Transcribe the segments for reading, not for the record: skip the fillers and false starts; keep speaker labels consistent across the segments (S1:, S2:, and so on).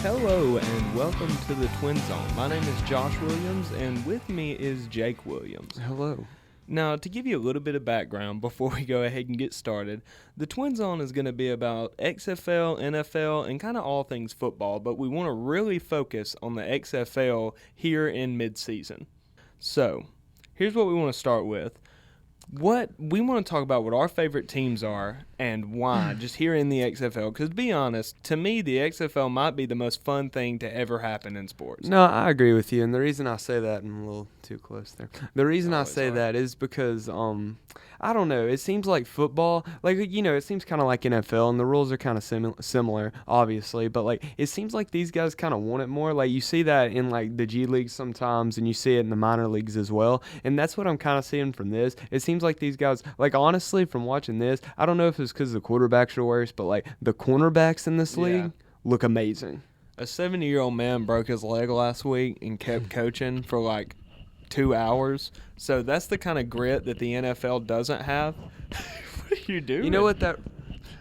S1: Hello and welcome to the Twin Zone. My name is Josh Williams and with me is Jake Williams.
S2: Hello.
S1: Now, to give you a little bit of background before we go ahead and get started, the Twin Zone is going to be about XFL, NFL, and kind of all things football, but we want to really focus on the XFL here in mid-season. So, here's what we want to start with. What we want to talk about what our favorite teams are and why, just here in the XFL. Because to be honest, to me, the XFL might be the most fun thing to ever happen in sports.
S2: No, I agree with you, and the reason I say that, I'm a little too close there. The reason I say
S1: hard.
S2: that is because, I don't know, it seems like football, it seems kind of like NFL, and the rules are kind of similar, obviously, but, it seems like these guys kind of want it more. Like, you see that in, the G League sometimes, and you see it in the minor leagues as well, and that's what I'm kind of seeing from this. It seems like these guys, honestly, from watching this, I don't know if it's because the quarterbacks are worse, but, the cornerbacks in this league look amazing.
S1: A 70-year-old man broke his leg last week and kept coaching for, 2 hours. So that's the kind of grit that the NFL doesn't have. What are you doing?
S2: You know what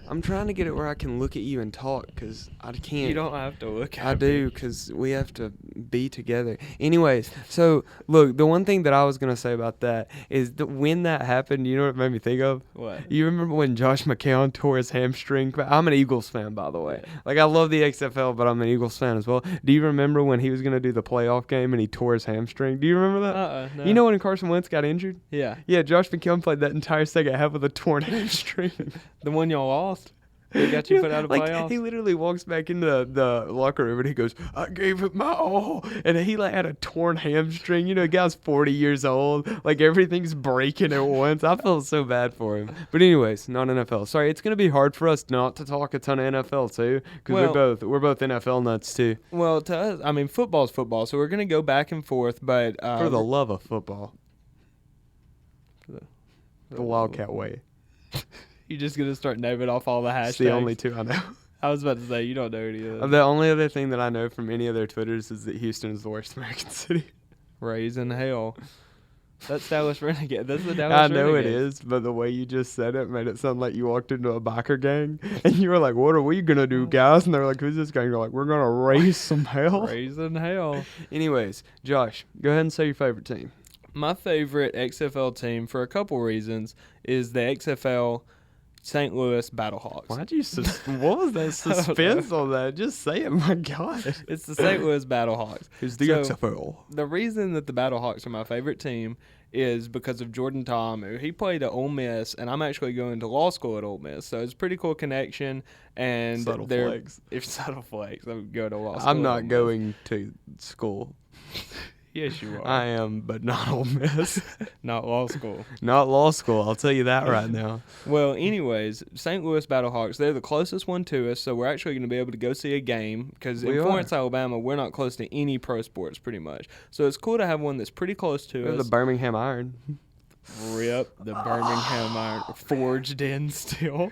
S2: I'm trying to get it where I can look at you and talk because I can't.
S1: You don't have to look at me.
S2: I do because we have to be together. Anyways, so look, the one thing that I was going to say about that is that when that happened, you know what it made me think of?
S1: What?
S2: You remember when Josh McCown tore his hamstring? I'm an Eagles fan, by the way. I love the XFL, but I'm an Eagles fan as well. Do you remember when he was going to do the playoff game and he tore his hamstring? Do you remember that?
S1: No.
S2: You know when Carson Wentz got injured?
S1: Yeah.
S2: Yeah, Josh McCown played that entire second half with a torn hamstring.
S1: The one y'all lost? He got you put out of playoffs?
S2: He literally walks back into the locker room and he goes, I gave it my all. And he had a torn hamstring. The guy's 40 years old. Everything's breaking at once. I felt so bad for him. But anyways, not NFL. Sorry, it's going to be hard for us not to talk a ton of NFL too because we're both NFL nuts too.
S1: Well, to us, football's football, so we're going to go back and forth. But
S2: for the love of football. The Wildcat way.
S1: You're just going to start naming off all the hashtags?
S2: It's the only two I know.
S1: I was about to say, you don't know any of them.
S2: The only other thing that I know from any of their Twitters is that Houston is the worst American city.
S1: Raising hell. That's Dallas Renegade. That's the Dallas Renegade.
S2: I know it is, but the way you just said it made it sound like you walked into a biker gang and you were like, what are we going to do, guys? And they were like, who's this gang? You're like, we're going to raise some hell.
S1: Raising hell.
S2: Anyways, Josh, go ahead and say your favorite team.
S1: My favorite XFL team, for a couple reasons, is the XFL St. Louis Battlehawks.
S2: Why'd you what was that suspense on that? Just say it, my God.
S1: It's the St. Louis Battlehawks.
S2: It's the XFL.
S1: The reason that the Battlehawks are my favorite team is because of Jordan Ta'amu. He played at Ole Miss, and I'm actually going to law school at Ole Miss, so it's a pretty cool connection. And
S2: subtle flex.
S1: If subtle flex, I'm going to law school.
S2: I'm not going to school.
S1: Yes, you are.
S2: I am, but not Ole Miss.
S1: Not law school.
S2: Not law school, I'll tell you that right now.
S1: Well, anyways, St. Louis Battlehawks, they're the closest one to us, so we're actually going to be able to go see a game because in Florence, Alabama, we're not close to any pro sports pretty much. So it's cool to have one that's pretty close to us.
S2: The Birmingham Iron.
S1: Rip the Birmingham Iron. Forged in still.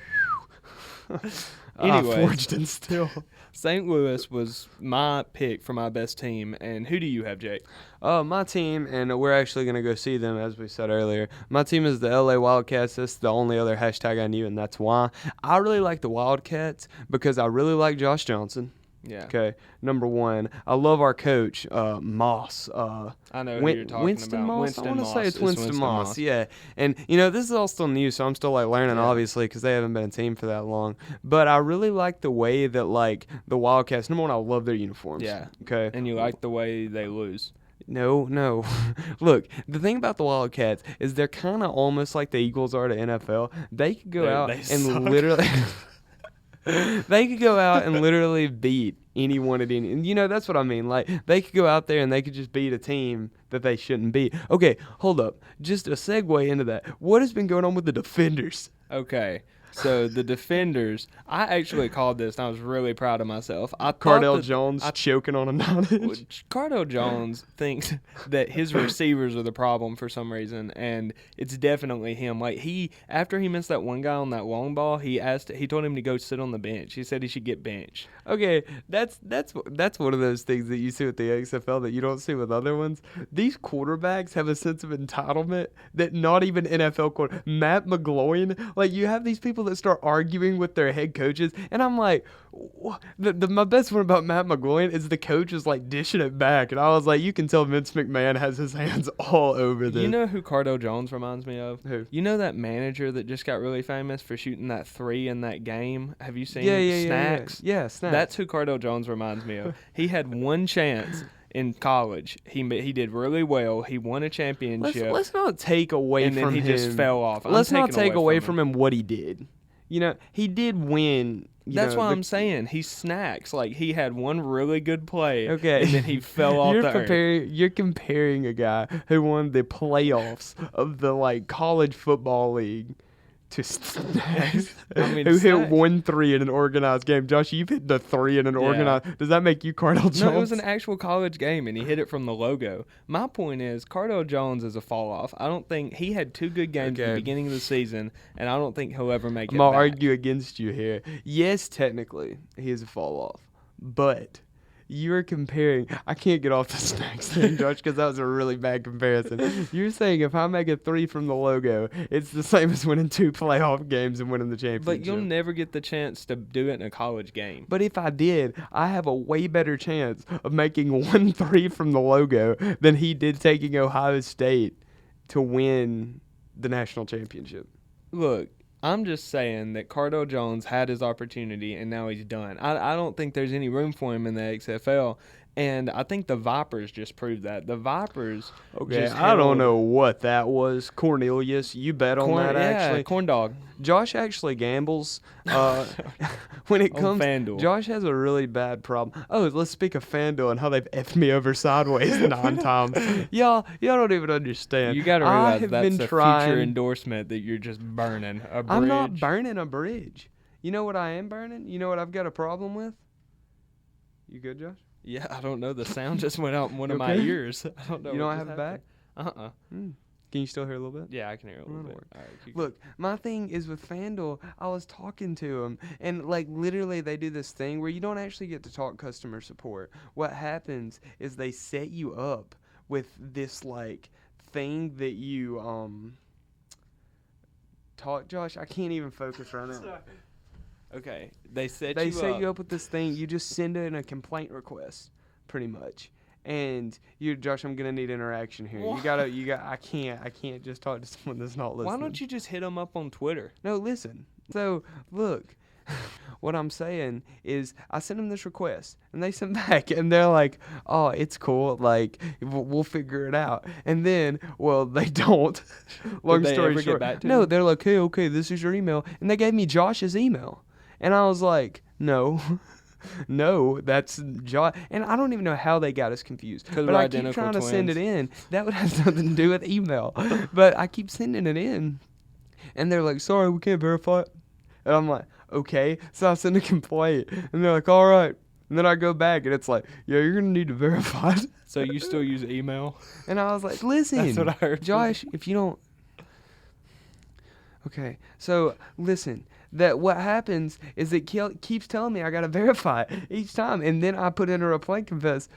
S1: Anyway,
S2: forged in steel.
S1: St. Louis was my pick for my best team, and who do you have, Jake?
S2: My team, and we're actually going to go see them, as we said earlier. My team is the LA Wildcats. That's the only other hashtag I knew, and that's why. I really like the Wildcats because I really like Josh Johnson.
S1: Yeah.
S2: Okay. Number one, I love our coach, Moss.
S1: I know who you're talking
S2: Winston
S1: about.
S2: Moss?
S1: Winston
S2: I want to say it's Winston Moss. Moss. Yeah. And, this is all still new, so I'm still, learning, obviously, because they haven't been a team for that long. But I really like the way that, the Wildcats, number one, I love their uniforms.
S1: Yeah.
S2: Okay.
S1: And you like the way they lose.
S2: No. Look, the thing about the Wildcats is they're kind of almost like the Eagles are to NFL. They could go out and literally... They could go out and literally beat anyone at any. And that's what I mean. They could go out there and they could just beat a team that they shouldn't beat. Okay, hold up. Just a segue into that. What has been going on with the Defenders?
S1: Okay. So the Defenders, I actually called this, and I was really proud of myself.
S2: Cardell Jones choking on a 9-inch.
S1: Cardell Jones thinks that his receivers are the problem for some reason, and it's definitely him. After he missed that one guy on that long ball, he told him to go sit on the bench. He said he should get benched.
S2: Okay, that's one of those things that you see with the XFL that you don't see with other ones. These quarterbacks have a sense of entitlement that not even NFL Matt McGloin, you have these people people that start arguing with their head coaches, and I'm like, my best one about Matt McGloin is the coach is like dishing it back, and I was like, you can tell Vince McMahon has his hands all over this.
S1: You know who Cardell Jones reminds me of?
S2: Who?
S1: You know that manager that just got really famous for shooting that 3 in that game? Have you seen Snacks?
S2: Yeah, Snacks.
S1: That's who Cardell Jones reminds me of. He had one chance in college. He did really well. He won a championship.
S2: Let's not take away
S1: and
S2: from
S1: then
S2: him.
S1: he just fell off.
S2: Let's not take away from him what he did. You know, he did win.
S1: That's what I'm saying. He Snacks. Like, he had one really good play.
S2: Okay.
S1: And then he fell off the earth.
S2: You're comparing a guy who won the playoffs of the, like, college football league to Snacks, who hit 1-3 in an organized game. Josh, you've hit the 3 in an organized. Does that make you Cardell Jones?
S1: No, it was an actual college game, and he hit it from the logo. My point is, Cardell Jones is a fall-off. I don't think he had 2 good games at the beginning of the season, and I don't think he'll ever make it back.
S2: I'm going to argue against you here. Yes, technically, he is a fall-off, but you're comparing. I can't get off the Snacks thing, Josh, because that was a really bad comparison. You're saying if I make a 3 from the logo, it's the same as winning 2 playoff games and winning the championship.
S1: But you'll never get the chance to do it in a college game.
S2: But if I did, I have a way better chance of making 1-3 from the logo than he did taking Ohio State to win the national championship.
S1: Look, I'm just saying that Cardell Jones had his opportunity, and now he's done. I don't think there's any room for him in the XFL, and I think the Vipers just proved that. The Vipers
S2: I don't know what that was. Cornelius, you bet on that, actually.
S1: Corn dog.
S2: Josh actually gambles when it comes.
S1: FanDuel.
S2: Josh has a really bad problem. Oh, let's speak of FanDuel and how they've effed me over sideways 9 times. Y'all don't even understand.
S1: You got to realize that's a future endorsement that you're just burning a bridge.
S2: I'm not burning a bridge. You know what I am burning? You know what I've got a problem with? You good, Josh?
S1: Yeah, I don't know. The sound just went out in one of my ears. I don't know.
S2: You don't have it back?
S1: Can
S2: you still hear a little bit?
S1: Yeah, I can hear a little bit. All right,
S2: look, my thing is with FanDuel, I was talking to them, and like literally they do this thing where you don't actually get to talk customer support. What happens is they set you up with this like thing that you talk. Josh, I can't even focus right now.
S1: Okay, they set
S2: you up with this thing. You just send in a complaint request, pretty much. And Josh, I'm gonna need interaction here.
S1: What?
S2: I can't just talk to someone that's not listening.
S1: Why don't you just hit them up on Twitter?
S2: No, listen. So look, what I'm saying is, I sent them this request, and they sent back, and they're like, "Oh, it's cool. Like, we'll figure it out." And then, well, they don't. Long story short,
S1: get back to
S2: no,
S1: you?
S2: they're like, "Hey, okay, this is your email," and they gave me Josh's email, and I was like, "No." No, that's Josh. And I don't even know how they got us confused. But I keep trying to send it in. That would have nothing to do with email. But I keep sending it in. And they're like, "Sorry, we can't verify it." And I'm like, "Okay." So I send a complaint. And they're like, "All right." And then I go back and it's like, "Yeah, you're going to need to verify it."
S1: So you still use email?
S2: And I was like, "Listen,
S1: that's what I heard.
S2: Josh, if you don't." Okay, so listen. That what happens is it keeps telling me I gotta verify it each time, and then I put in a complaint request.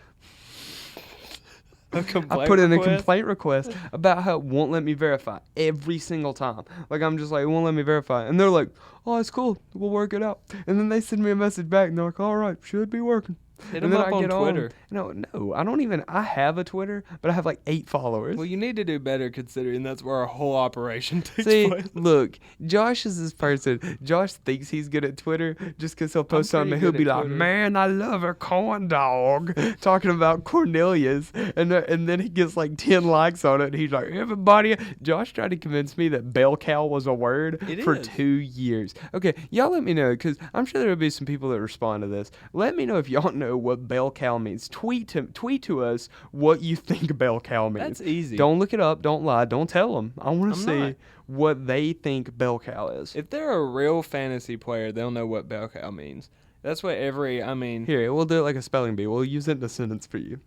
S2: I put in a complaint request about how it won't let me verify every single time. Like, I'm just like, "It won't let me verify," and they're like, "Oh, it's cool, we'll work it out." And then they send me a message back, and they're like, "All right, should be working."
S1: Hit them up on Twitter.
S2: No, I don't even. I have a Twitter, but I have like 8 followers.
S1: Well, you need to do better considering that's where our whole operation takes place.
S2: Look, Josh is this person. Josh thinks he's good at Twitter just because he'll post something and he'll be like, "Man, I love a corn dog," talking about Cornelius, and then he gets like 10 likes on it. And he's like, "Everybody," Josh tried to convince me that bell cow was a word for 2 years. Okay, y'all let me know, because I'm sure there'll be some people that respond to this. Let me know if y'all know what bell cow means. Tweet to us what you think bell cow means.
S1: That's easy.
S2: Don't look it up. Don't lie. Don't tell them. I want to see what they think bell cow is.
S1: If they're a real fantasy player, they'll know what bell cow means. That's what
S2: Here, we'll do it like a spelling bee. We'll use it in a sentence for you.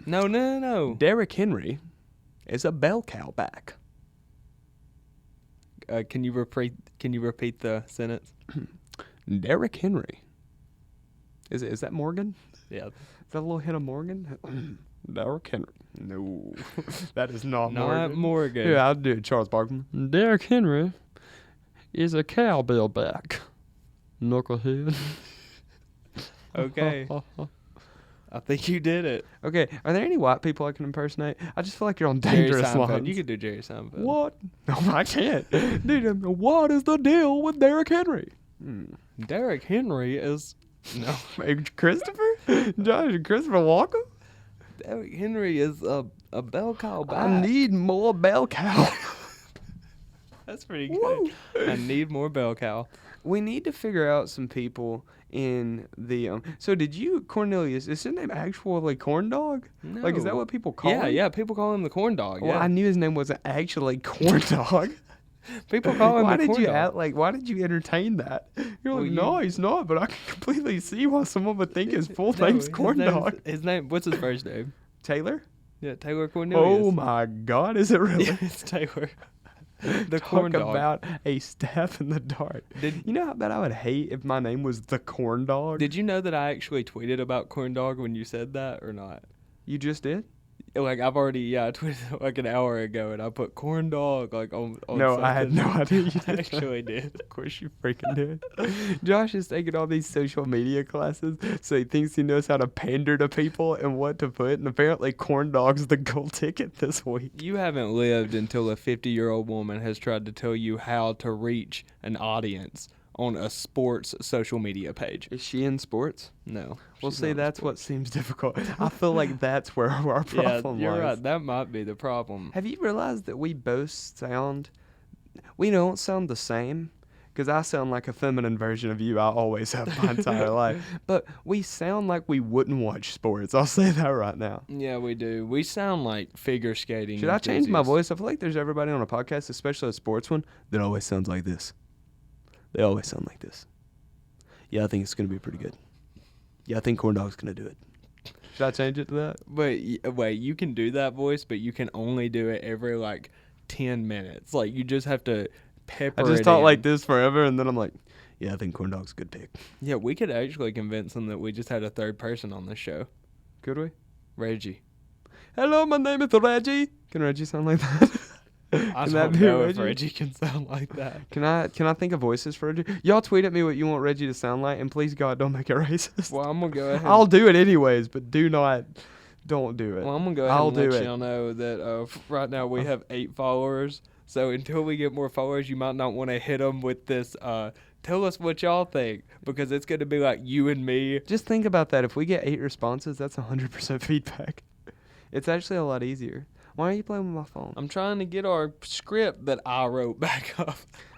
S1: No.
S2: Derrick Henry is a bell cow back.
S1: Can you repeat the sentence?
S2: Derrick Henry. Is that Morgan?
S1: Yeah.
S2: Is that a little hint of Morgan? Derrick Henry. No, that is not
S1: Morgan.
S2: Yeah, I'll do it. Charles Barkley. Derrick Henry Is a cowbell back? Knucklehead.
S1: Okay. I think you did it.
S2: Okay, are there any white people I can impersonate? I just feel like you're on
S1: Jerry
S2: dangerous
S1: Seinfeld.
S2: lines.
S1: You could do Jerry Seinfeld.
S2: What? No, I can't. Dude, what is the deal with Derrick Henry?
S1: Derrick Henry is... No.
S2: Christopher? Josh, Christopher Walker?
S1: Derrick Henry is a bell cow back.
S2: I need more bell cow.
S1: That's pretty good. I need more bell cow.
S2: We need to figure out some people in the so did you Cornelius, is his name actually Corn Dog?
S1: No.
S2: Like, is that what people call him?
S1: Yeah, people call him the corn dog.
S2: Well,
S1: Yeah.
S2: I knew his name wasn't actually Corn Dog.
S1: People call him
S2: Why
S1: the
S2: did
S1: corn
S2: you
S1: dog.
S2: why did you entertain that? You're
S1: Well,
S2: like, no, he's not, but I can completely see why someone would think his full name's Corn Dog.
S1: His name, what's his first name?
S2: Taylor?
S1: Yeah, Taylor Cornelius.
S2: Oh my God, is it really?
S1: Yeah, it's Taylor. The
S2: Talk
S1: corn dog.
S2: about a stab in the dark. You know how bad I would hate if my name was the Corn Dog?
S1: Did you know that I actually tweeted about corn dog when you said that or not?
S2: You just did?
S1: Like, I've already, I tweeted like an hour ago, and I put corn dog like on
S2: No, I had
S1: something.
S2: no idea you did.
S1: I actually did.
S2: Of course you freaking did. Josh is taking all these social media classes, so he thinks he knows how to pander to people and what to put, and apparently corn dog's the gold ticket this week.
S1: You haven't lived until a 50-year-old woman has tried to tell you how to reach an audience on a sports social media page.
S2: Is she in sports?
S1: No.
S2: Well,
S1: she's
S2: see,
S1: not in
S2: that's what
S1: sports.
S2: seems difficult. I feel like that's where our problem
S1: Yeah, you're
S2: lies.
S1: right. That might be the problem.
S2: Have you realized that we both sound, we don't sound the same? Because I sound like a feminine version of you. I always have my entire life. But we sound like we wouldn't watch sports. I'll say that right now.
S1: Yeah, we do. We sound like figure skating.
S2: Should I change my
S1: enthusiasts.
S2: voice? I feel like there's everybody on a podcast, especially a sports one, that always sounds like this. They always sound like this. Yeah, I think it's going to be pretty good. Yeah, I think Corn Dog's going to do it. Should I change it to that?
S1: Wait, you can do that voice, but you can only do it every like 10 minutes. Like, you just have to pepper
S2: I
S1: it
S2: just talk
S1: in.
S2: like this forever, and then I'm like, yeah, I think Corn Dog's a good pick.
S1: Yeah, we could actually convince them that we just had a third person on this show.
S2: Could we?
S1: Reggie.
S2: Hello, my name is Reggie. Can Reggie sound like that?
S1: I
S2: Can
S1: don't
S2: that be
S1: know if
S2: Reggie?
S1: Reggie can sound like that.
S2: Can I think of voices for Reggie? Y'all tweet at me what you want Reggie to sound like, and please God, don't make it racist.
S1: Well, I'm going to go ahead.
S2: I'll do it anyways, but don't do it.
S1: Well, I'm going to go ahead
S2: I'll
S1: and
S2: do
S1: let
S2: it.
S1: y'all know that right now we have 8 followers. So until we get more followers, you might not want to hit them with this, tell us what y'all think, because it's going to be like you and me.
S2: Just think about that. If we get 8 responses, that's 100% feedback. It's actually a lot easier. Why are you playing with my phone?
S1: I'm trying to get our script that I wrote back up.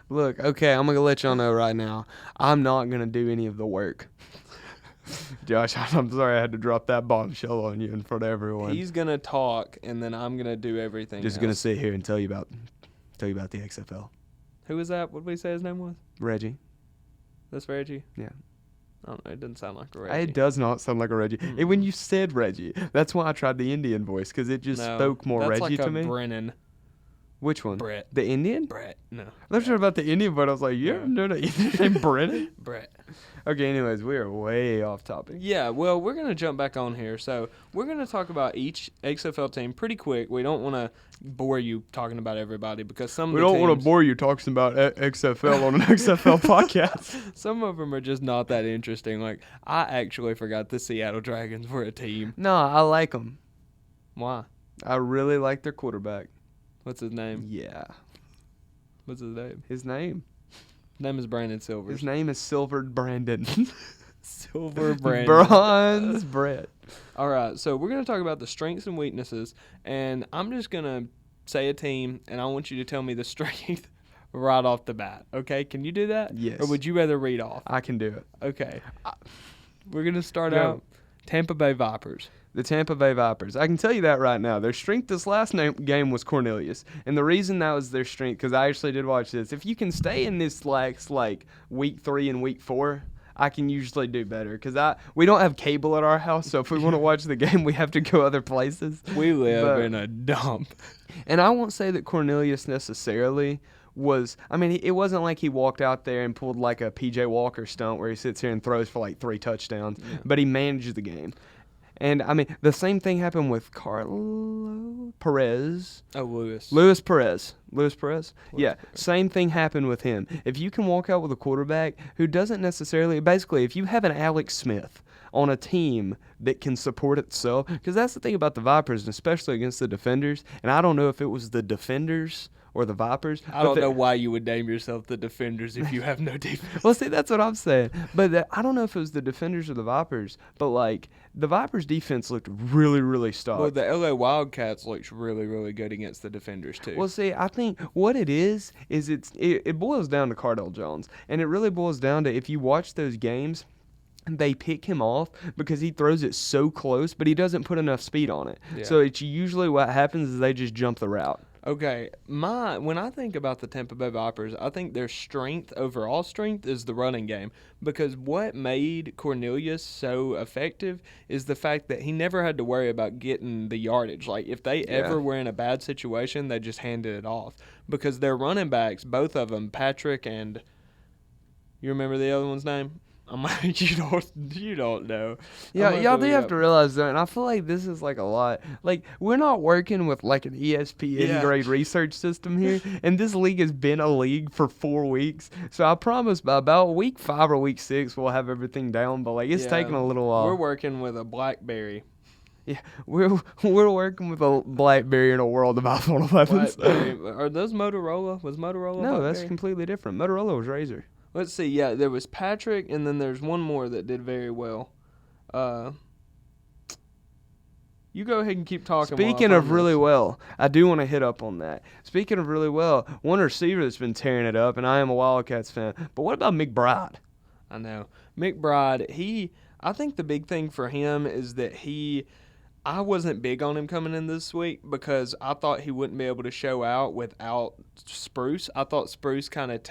S2: Look, okay, I'm going to let y'all know right now. I'm not going to do any of the work. Josh, I'm sorry I had to drop that bombshell on you in front of everyone.
S1: He's going to talk, and then I'm going to do everything
S2: Just
S1: else.
S2: going to sit here and tell you about the XFL.
S1: Who was that? What did we say his name was?
S2: Reggie.
S1: That's Reggie?
S2: Yeah.
S1: I don't know. It doesn't sound like a Reggie.
S2: It does not sound like a Reggie.
S1: Mm.
S2: When you said Reggie, that's why I tried the Indian voice, because it just
S1: No,
S2: spoke more
S1: that's
S2: Reggie
S1: like
S2: to
S1: a
S2: me.
S1: Brennan.
S2: Which one?
S1: Brett.
S2: The Indian?
S1: Brett. No.
S2: I was sure about the Indian, but I was like, you ever know the Indian named Brennan?
S1: Brett.
S2: Okay, anyways, we are way off topic.
S1: Yeah, well, we're going to jump back on here. So we're going to talk about each XFL team pretty quick. We don't want to bore you talking about everybody because some
S2: We
S1: of the
S2: don't want to
S1: teams-
S2: bore you talking about XFL on an XFL podcast.
S1: Some of them are just not that interesting. Like, I actually forgot the Seattle Dragons were a team.
S2: No, I like them.
S1: Why?
S2: I really like their quarterback.
S1: What's his name?
S2: Yeah.
S1: What's his name?
S2: His name?
S1: His name is Brandon Silvers.
S2: His name is Silvered Brandon.
S1: Silver Brandon.
S2: Bronze Brett.
S1: All right, so we're going to talk about the strengths and weaknesses, and I'm just going to say a team, and I want you to tell me the strength right off the bat, okay? Can you do that?
S2: Yes.
S1: Or would you rather read off?
S2: I can do it.
S1: Okay. We're going to start
S2: Go.
S1: out Tampa Bay Vipers.
S2: The Tampa Bay Vipers. I can tell you that right now. Their strength this last game was Cornelius. And the reason that was their strength, because I actually did watch this, if you can stay in this like week 3 and week 4, I can usually do better. Because we don't have cable at our house, so if we want to watch the game, we have to go other places.
S1: We live
S2: But-
S1: in a dump.
S2: And I won't say that Cornelius necessarily was, I mean, it wasn't like he walked out there and pulled like a PJ Walker stunt where he sits here and throws for like 3 touchdowns,
S1: Yeah.
S2: but he managed the game. And I mean, the same thing happened with Carlo Perez.
S1: Oh, Lewis.
S2: Luis Perez. Luis Perez?
S1: Luis
S2: Yeah,
S1: Perez.
S2: same thing happened with him. If you can walk out with a quarterback who doesn't necessarily, basically, if you have an Alex Smith on a team that can support itself, because that's the thing about the Vipers, and especially against the defenders, and I don't know if it was the defenders or the Vipers.
S1: I don't know why you would name yourself the Defenders if you have no defense.
S2: Well, see, that's what I'm saying. But I don't know if it was the defenders or the Vipers, but, like, the Vipers' defense looked really, really stocked.
S1: Well, the LA Wildcats looks really, really good against the Defenders, too.
S2: Well, see, I think what it is it boils down to Cardell Jones. And it really boils down to, if you watch those games, they pick him off because he throws it so close, but he doesn't put enough speed on it.
S1: Yeah.
S2: So it's usually what happens is they just jump the route.
S1: Okay, when I think about the Tampa Bay Vipers, I think their overall strength is the running game, because what made Cornelius so effective is the fact that he never had to worry about getting the yardage. Like, if they ever were in a bad situation, they just handed it off, because their running backs, both of them, Patrick and, you remember the other one's name? You don't know.
S2: Yeah, y'all do have to realize that, and I feel like this is like a lot. Like, we're not working with like an ESPN grade research system here, and this league has been a league for 4 weeks. So I promise by about week 5 or week 6 we'll have everything down. But like, it's taking a little while.
S1: We're working with a BlackBerry.
S2: Yeah, we're working with a BlackBerry in a world of iPhone 11s.
S1: Are those Motorola? Was Motorola?
S2: No,
S1: BlackBerry?
S2: that's completely different. Motorola was Razor.
S1: Let's see. Yeah, there was Patrick, and then there's one more that did very well. You go ahead and keep talking.
S2: Speaking of really well, I do want to hit up on that. Speaking of really well, one receiver that's been tearing it up, and I am a Wildcats fan, but what about McBride?
S1: I know. McBride, I think the big thing for him is that I wasn't big on him coming in this week because I thought he wouldn't be able to show out without Spruce. I thought Spruce kind of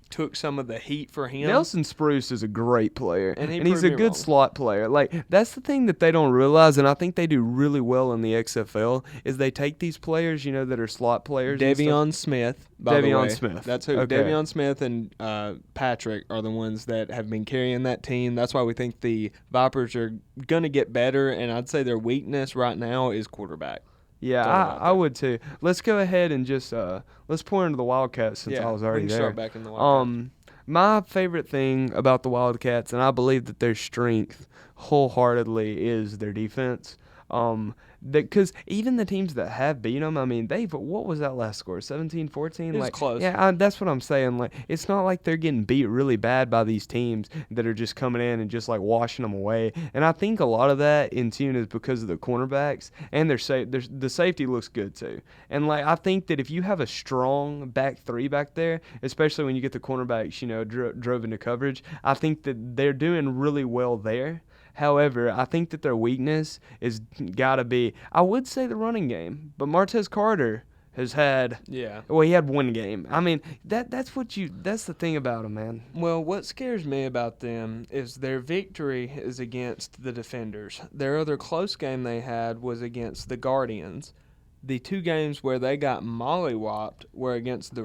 S1: took some of the heat for him.
S2: Nelson Spruce is a great player, and he's a good
S1: wrong.
S2: slot player. Like, that's the thing that they don't realize, and I think they do really well in the XFL, is they take these players, that are slot players.
S1: Davion Smith, by the way.
S2: Smith.
S1: That's who.
S2: Okay.
S1: Davion Smith and Patrick are the ones that have been carrying that team. That's why we think the Vipers are going to get better, and I'd say their weakness right now is quarterback.
S2: Yeah, I would too. Let's go ahead and just let's pour into the Wildcats since I was already there.
S1: Start back in the Wildcats.
S2: My favorite thing about the Wildcats, and I believe that their strength wholeheartedly is their defense. Because even the teams that have beat them, I mean, what was that last score? 17-14?
S1: It was close.
S2: Yeah, that's what I'm saying. Like, it's not like they're getting beat really bad by these teams that are just coming in and just like washing them away. And I think a lot of that in tune is because of the cornerbacks, and the safety looks good too. And like, I think that if you have a strong back three back there, especially when you get the cornerbacks, drove into coverage, I think that they're doing really well there. However, I think that their weakness is got to be, I would say, the running game. But Martez Carter has had, he had one game. I mean, that's the thing about him, man.
S1: Well, what scares me about them is their victory is against the Defenders. Their other close game they had was against the Guardians. The 2 games where they got mollywopped were against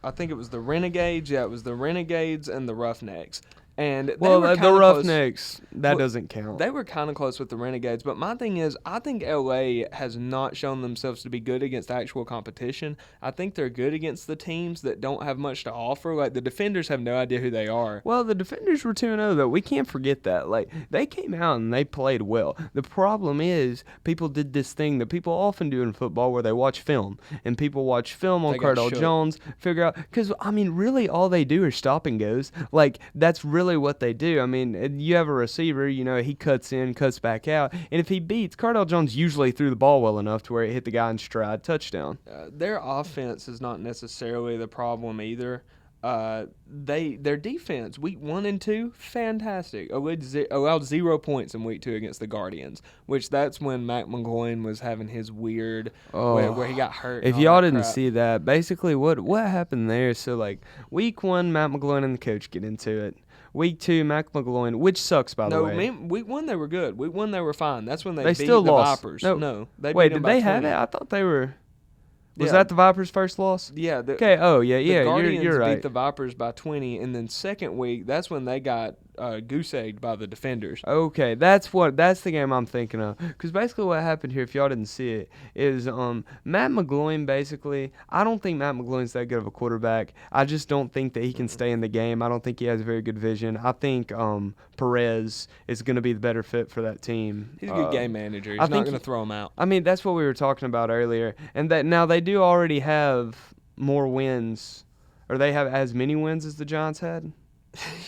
S1: I think it was the Renegades. Yeah, it was the Renegades and the Roughnecks. And
S2: the Roughnecks, doesn't count.
S1: They were kind of close with the Renegades, but my thing is, I think LA has not shown themselves to be good against actual competition. I think they're good against the teams that don't have much to offer. Like, the Defenders have no idea who they are.
S2: Well, the Defenders were 2-0, though. We can't forget that. Like, they came out and they played well. The problem is, people did this thing that people often do in football where they watch film. And people watch film on Cardell Jones, figure out, because, I mean, really all they do is stop and goes. Like, that's really what they do. I mean, you have a receiver, he cuts in, cuts back out, and if he beats, Cardell Jones usually threw the ball well enough to where it hit the guy in stride, touchdown.
S1: Their offense is not necessarily the problem either. Their defense, week 1 and 2, fantastic. Allowed 0 points in week 2 against the Guardians, which that's when Mac McGloin was having his weird where he got hurt.
S2: If y'all didn't see that, basically what happened there? So like week 1, Matt McGloin and the coach get into it. Week 2, Mac McGloin, which sucks, by the way.
S1: No, week 1 they were good. Week 1 they were fine. That's when they beat
S2: still
S1: the
S2: lost.
S1: Vipers.
S2: No,
S1: they
S2: wait,
S1: beat them
S2: did
S1: by
S2: they
S1: 20.
S2: have it? I thought they were. Was that the Vipers' first loss?
S1: Yeah.
S2: Okay. Oh, yeah.
S1: The Guardians
S2: You're right.
S1: beat the Vipers by 20, and then second week, that's when they got goose egged by the defenders.
S2: Okay, that's the game I'm thinking of. Because basically what happened here, if y'all didn't see it, is Matt McGloin basically, I don't think Matt McGloin's that good of a quarterback. I just don't think that he can stay in the game. I don't think he has very good vision. I think Perez is going to be the better fit for that team.
S1: He's a good game manager. He's not going to throw him out.
S2: I mean, that's what we were talking about earlier. And that now they do already have more wins, or they have as many wins as the Giants had.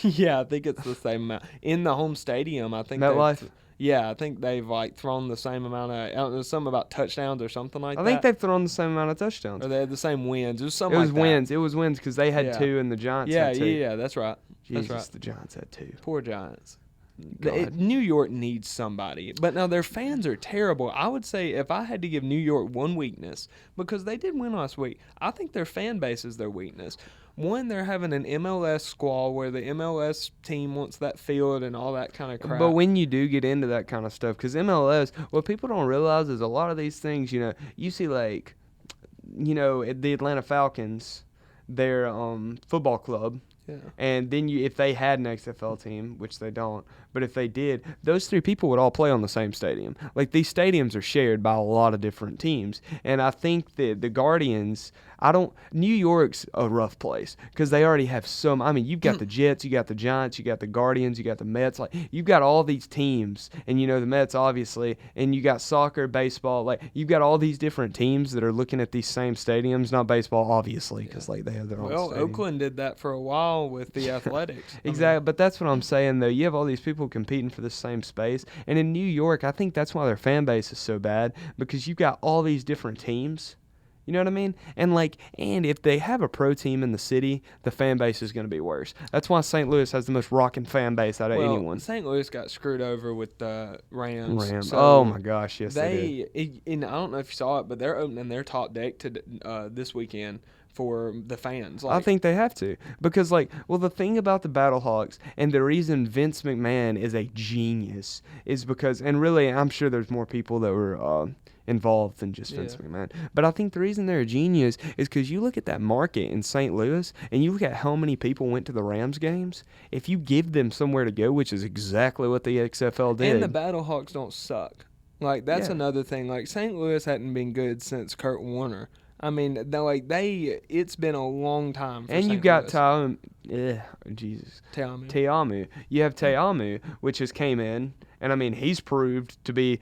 S1: Yeah, I think it's the same amount. In the home stadium, I think.
S2: MetLife?
S1: Yeah, I think they've thrown the same amount of. I don't know, something about touchdowns or something like that.
S2: I think they've thrown the same amount of touchdowns.
S1: Or they had the same wins. It was something like that.
S2: It was wins because they had 2 and the Giants had 2.
S1: Yeah, that's right.
S2: Jesus,
S1: that's right.
S2: The Giants had 2.
S1: Poor Giants.
S2: God.
S1: New York needs somebody. But now their fans are terrible. I would say if I had to give New York one weakness, because they did win last week, I think their fan base is their weakness. One, they're having an MLS squall where the MLS team wants that field and all that kind of crap.
S2: But when you do get into that kind of stuff, because MLS, what people don't realize is a lot of these things, you see like, the Atlanta Falcons, their football club,
S1: yeah.
S2: And then if they had an XFL team, which they don't, but if they did, those 3 people would all play on the same stadium. Like, these stadiums are shared by a lot of different teams. And I think that the Guardians, New York's a rough place because they already have you've got the Jets, you got the Giants, you got the Guardians, you got the Mets. Like, you've got all these teams, and the Mets, obviously, and you got soccer, baseball. Like, you've got all these different teams that are looking at these same stadiums, not baseball, obviously, because they have their own stadium.
S1: Oakland did that for a while with the Athletics.
S2: Exactly, but that's what I'm saying, though. You have all these people competing for the same space, and in New York, I think that's why their fan base is so bad, because you've got all these different teams. You know what I mean? And if they have a pro team in the city, the fan base is going to be worse. That's why St. Louis has the most rocking fan base out of anyone.
S1: St. Louis got screwed over with the Rams.
S2: So oh my gosh, yes they
S1: did. And I don't know if you saw it, but they're opening their top deck this weekend for the fans.
S2: I think they have to, because the thing about the Battlehawks, and the reason Vince McMahon is a genius, is because, and really I'm sure there's more people that were involved than just Vince McMahon, but I think the reason they're a genius is because you look at that market in St. Louis and you look at how many people went to the Rams games. If you give them somewhere to go, which is exactly what the XFL did.
S1: And the Battlehawks don't suck. That's another thing. St. Louis hadn't been good since Kurt Warner. I mean, it's been a long time for
S2: and
S1: St.
S2: you got
S1: Teamu.
S2: Teamu. You have Teamu, which just came in, and I mean, he's proved to be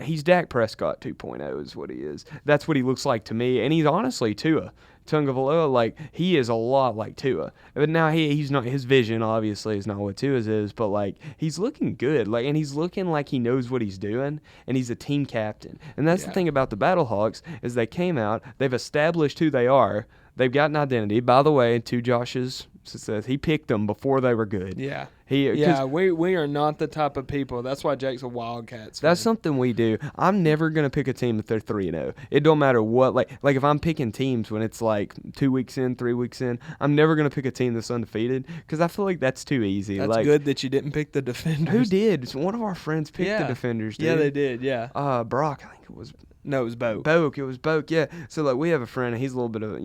S2: he's Dak Prescott 2.0 is what he is. That's what he looks like to me, and he's honestly Tua Tagovailoa. He is a lot like Tua, but now he's not. His vision obviously is not what Tua's is, but he's looking good. And he's looking like he knows what he's doing, and he's a team captain. And that's the thing about the Battlehawks is they came out, they've established who they are. They've got an identity. By the way, to Josh's success, he picked them before they were good.
S1: Yeah. We are not the type of people. That's why Jake's a Wildcats fan.
S2: That's something we do. I'm never going to pick a team if they're 3-0. It don't matter what. Like if I'm picking teams when it's 2 weeks in, 3 weeks in, I'm never going to pick a team that's undefeated because I feel like that's too easy.
S1: That's good that you didn't pick the Defenders.
S2: Who did? One of our friends picked the Defenders, dude.
S1: Yeah, they did, yeah.
S2: Brock, I think it was.
S1: No, it was Boke.
S2: It was Boke, yeah. So, we have a friend, and he's a little bit of...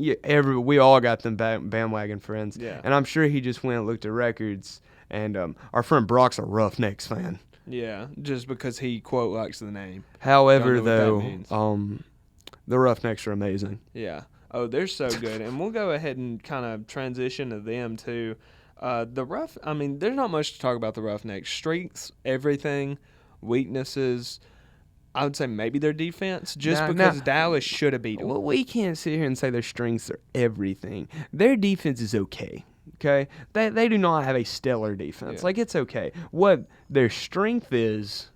S2: we all got them bandwagon friends.
S1: Yeah.
S2: And I'm sure he just went and looked at records, and our friend Brock's a Roughnecks fan.
S1: Yeah, just because he, quote, likes the name.
S2: However, though, the Roughnecks are amazing.
S1: Yeah. Oh, they're so good. And we'll go ahead and kind of transition to them, too. There's not much to talk about the Roughnecks. Strengths, everything, weaknesses... I would say maybe their defense, because Dallas should have beat them.
S2: Well, we can't sit here and say their strengths are everything. Their defense is okay. Okay? They do not have a stellar defense.
S1: Yeah.
S2: It's okay. What their strength is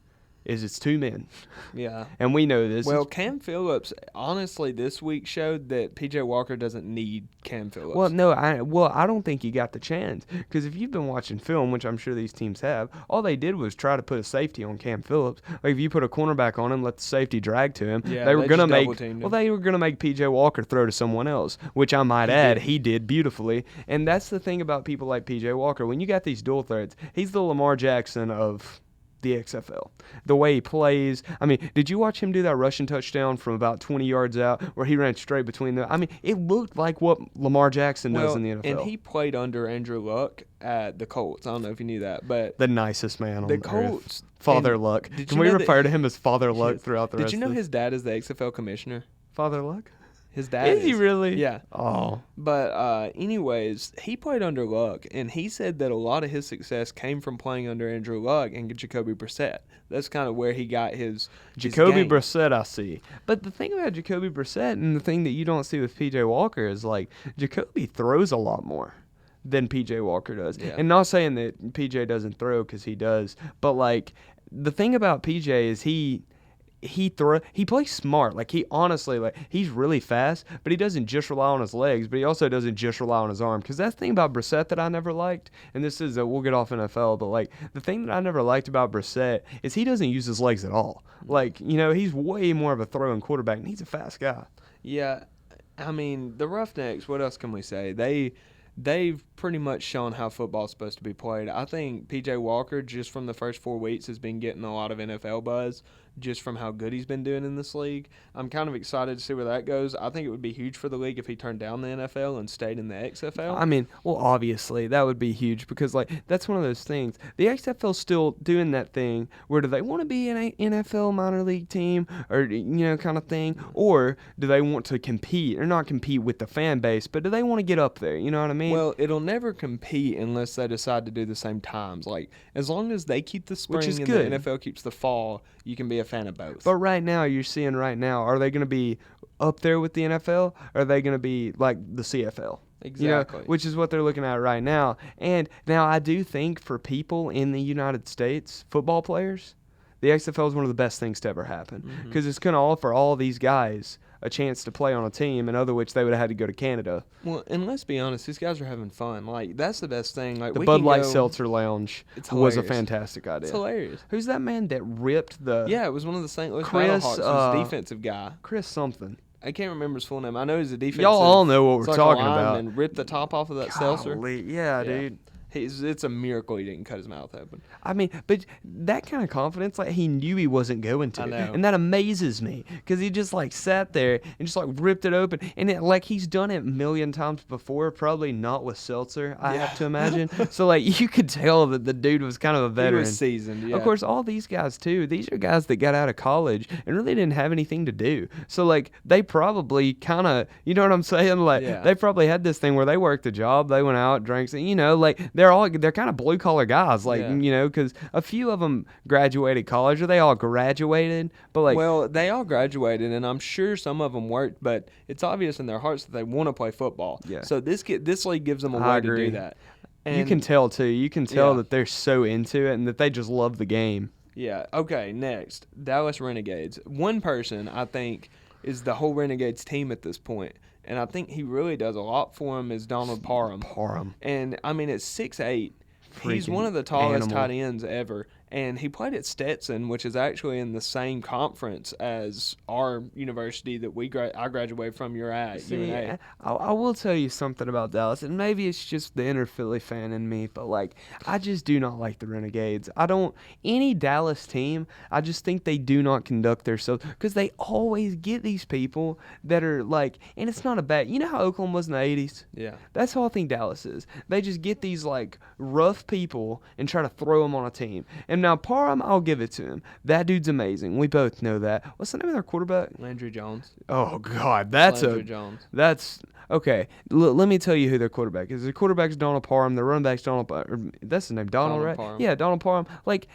S2: it's 2 men.
S1: Yeah.
S2: And we know this.
S1: Well, Cam Phillips, honestly, this week showed that P.J. Walker doesn't need Cam Phillips.
S2: Well, no, I don't think he got the chance. Because if you've been watching film, which I'm sure these teams have, all they did was try to put a safety on Cam Phillips. If you put a cornerback on him, let the safety drag to him, they were going to make P.J. Walker throw to someone else, which I might add, he did beautifully. And that's the thing about people like P.J. Walker. When you got these dual threats, he's the Lamar Jackson of the XFL. The way he plays. I mean, did you watch him do that rushing touchdown from about 20 yards out where he ran straight between them? I mean, it looked like what Lamar Jackson does in the NFL.
S1: And he played under Andrew Luck at the Colts. I don't know if you knew that, but
S2: the nicest man on
S1: the
S2: earth.
S1: Colts.
S2: Father Luck. Can we refer to him as Father Luck throughout the rest of this?
S1: Did you know his dad is the XFL commissioner?
S2: Father Luck?
S1: His dad
S2: is he really?
S1: Yeah.
S2: Oh.
S1: But anyways, he played under Luck, and he said that a lot of his success came from playing under Andrew Luck and Jacoby Brissett. That's kind of where he got his
S2: Jacoby
S1: game.
S2: Brissett, I see. But the thing about Jacoby Brissett and the thing that you don't see with P.J. Walker is, like, Jacoby throws a lot more than P.J. Walker does.
S1: Yeah.
S2: And not saying that P.J. doesn't throw, because he does. But, like, the thing about P.J. is he plays smart. Like, he honestly, like, he's really fast, but he doesn't just rely on his legs, but he also doesn't just rely on his arm. Because that's the thing about Brissett that I never liked, and this is we'll get off NFL, but, like, the thing that I never liked about Brissett is he doesn't use his legs at all. Like, you know, he's way more of a throwing quarterback, and he's a fast guy.
S1: Yeah, I mean, the Roughnecks, what else can we say? They've pretty much shown how football's supposed to be played. I think P.J. Walker, just from the first 4 weeks, has been getting a lot of NFL buzz just from how good he's been doing in this league. I'm kind of excited to see where that goes. I think it would be huge for the league if he turned down the NFL and stayed in the XFL.
S2: I mean, well, obviously, that would be huge because, like, that's one of those things. The XFL's still doing that thing where do they want to be an NFL minor league team or, you know, kind of thing, or do they want to compete, or not compete with the fan base, but do they want to get up there, you know what I mean?
S1: Well, it'll never compete unless they decide to do the same times. Like, as long as they keep the spring and
S2: good.
S1: the NFL keeps the fall, you can be a fan of both.
S2: But right now, you're seeing are they going to be up there with the NFL, or are they going to be like the CFL?
S1: Exactly.
S2: You know, which is what they're looking at right now. And now I do think for people in the United States, football players, the XFL is one of the best things to ever happen because it's going to offer all these guys a chance to play on a team, and other which they would have had to go to Canada.
S1: Well, and let's be honest, these guys are having fun. Like, that's the best thing. Like,
S2: the Bud Light Seltzer Lounge was a fantastic idea.
S1: It's hilarious.
S2: Who's that man that ripped the...
S1: Yeah, it was one of the St. Louis
S2: Chris,
S1: Battlehawks, was defensive guy.
S2: Chris something.
S1: I can't remember his full name. I know he's a defensive...
S2: Y'all all know what we're talking about.
S1: And ripped the top off of that seltzer.
S2: Yeah, dude.
S1: It's a miracle he didn't cut his mouth open.
S2: I mean, but that kind of confidence, like, he knew he wasn't going to.
S1: I know.
S2: And that amazes me because he just, like, sat there and just, like, ripped it open. And, like, he's done it a million times before, probably not with seltzer, I have to imagine. So, like, you could tell that the dude was kind of a veteran.
S1: He was seasoned, yeah.
S2: Of course, all these guys, too, these are guys that got out of college and really didn't have anything to do. So, like, they probably kind of, you know what I'm saying? Like, they probably had this thing where they worked a job, they went out, drank, you know, like, they're kind of blue-collar guys, like, you know, because a few of them graduated college, or they all graduated, but, like...
S1: Well, they all graduated, and I'm sure some of them worked, but it's obvious in their hearts that they want to play football. Yeah. So this league gives them a way to do that. And
S2: you can tell, too. You can tell that they're so into it and that they just love the game.
S1: Yeah. Okay, next. Dallas Renegades. One person, I think, is the whole Renegades team at this point, and I think he really does a lot for them, is Donald Parham. And, I mean, at 6'8", he's one of the tallest tight ends ever, and he played at Stetson, which is actually in the same conference as our university that I graduated from. You're at.
S2: See, I will tell you something about Dallas, and maybe it's just the inner Philly fan in me, but, like, I just do not like the Renegades. Any Dallas team, I just think they do not conduct themselves, because they always get these people that are, like, and it's not a bad, you know how Oakland was in the 80s?
S1: Yeah.
S2: That's how I think Dallas is. They just get these, like, rough people and try to throw them on a team. And now Parham, I'll give it to him. That dude's amazing. We both know that. What's the name of their quarterback?
S1: Landry Jones.
S2: Oh God, that's okay. Let me tell you who their quarterback is. Their quarterback's Donald Parham. Their running back's that's his name, Donald, right?
S1: Parham.
S2: Yeah, Donald Parham. Like,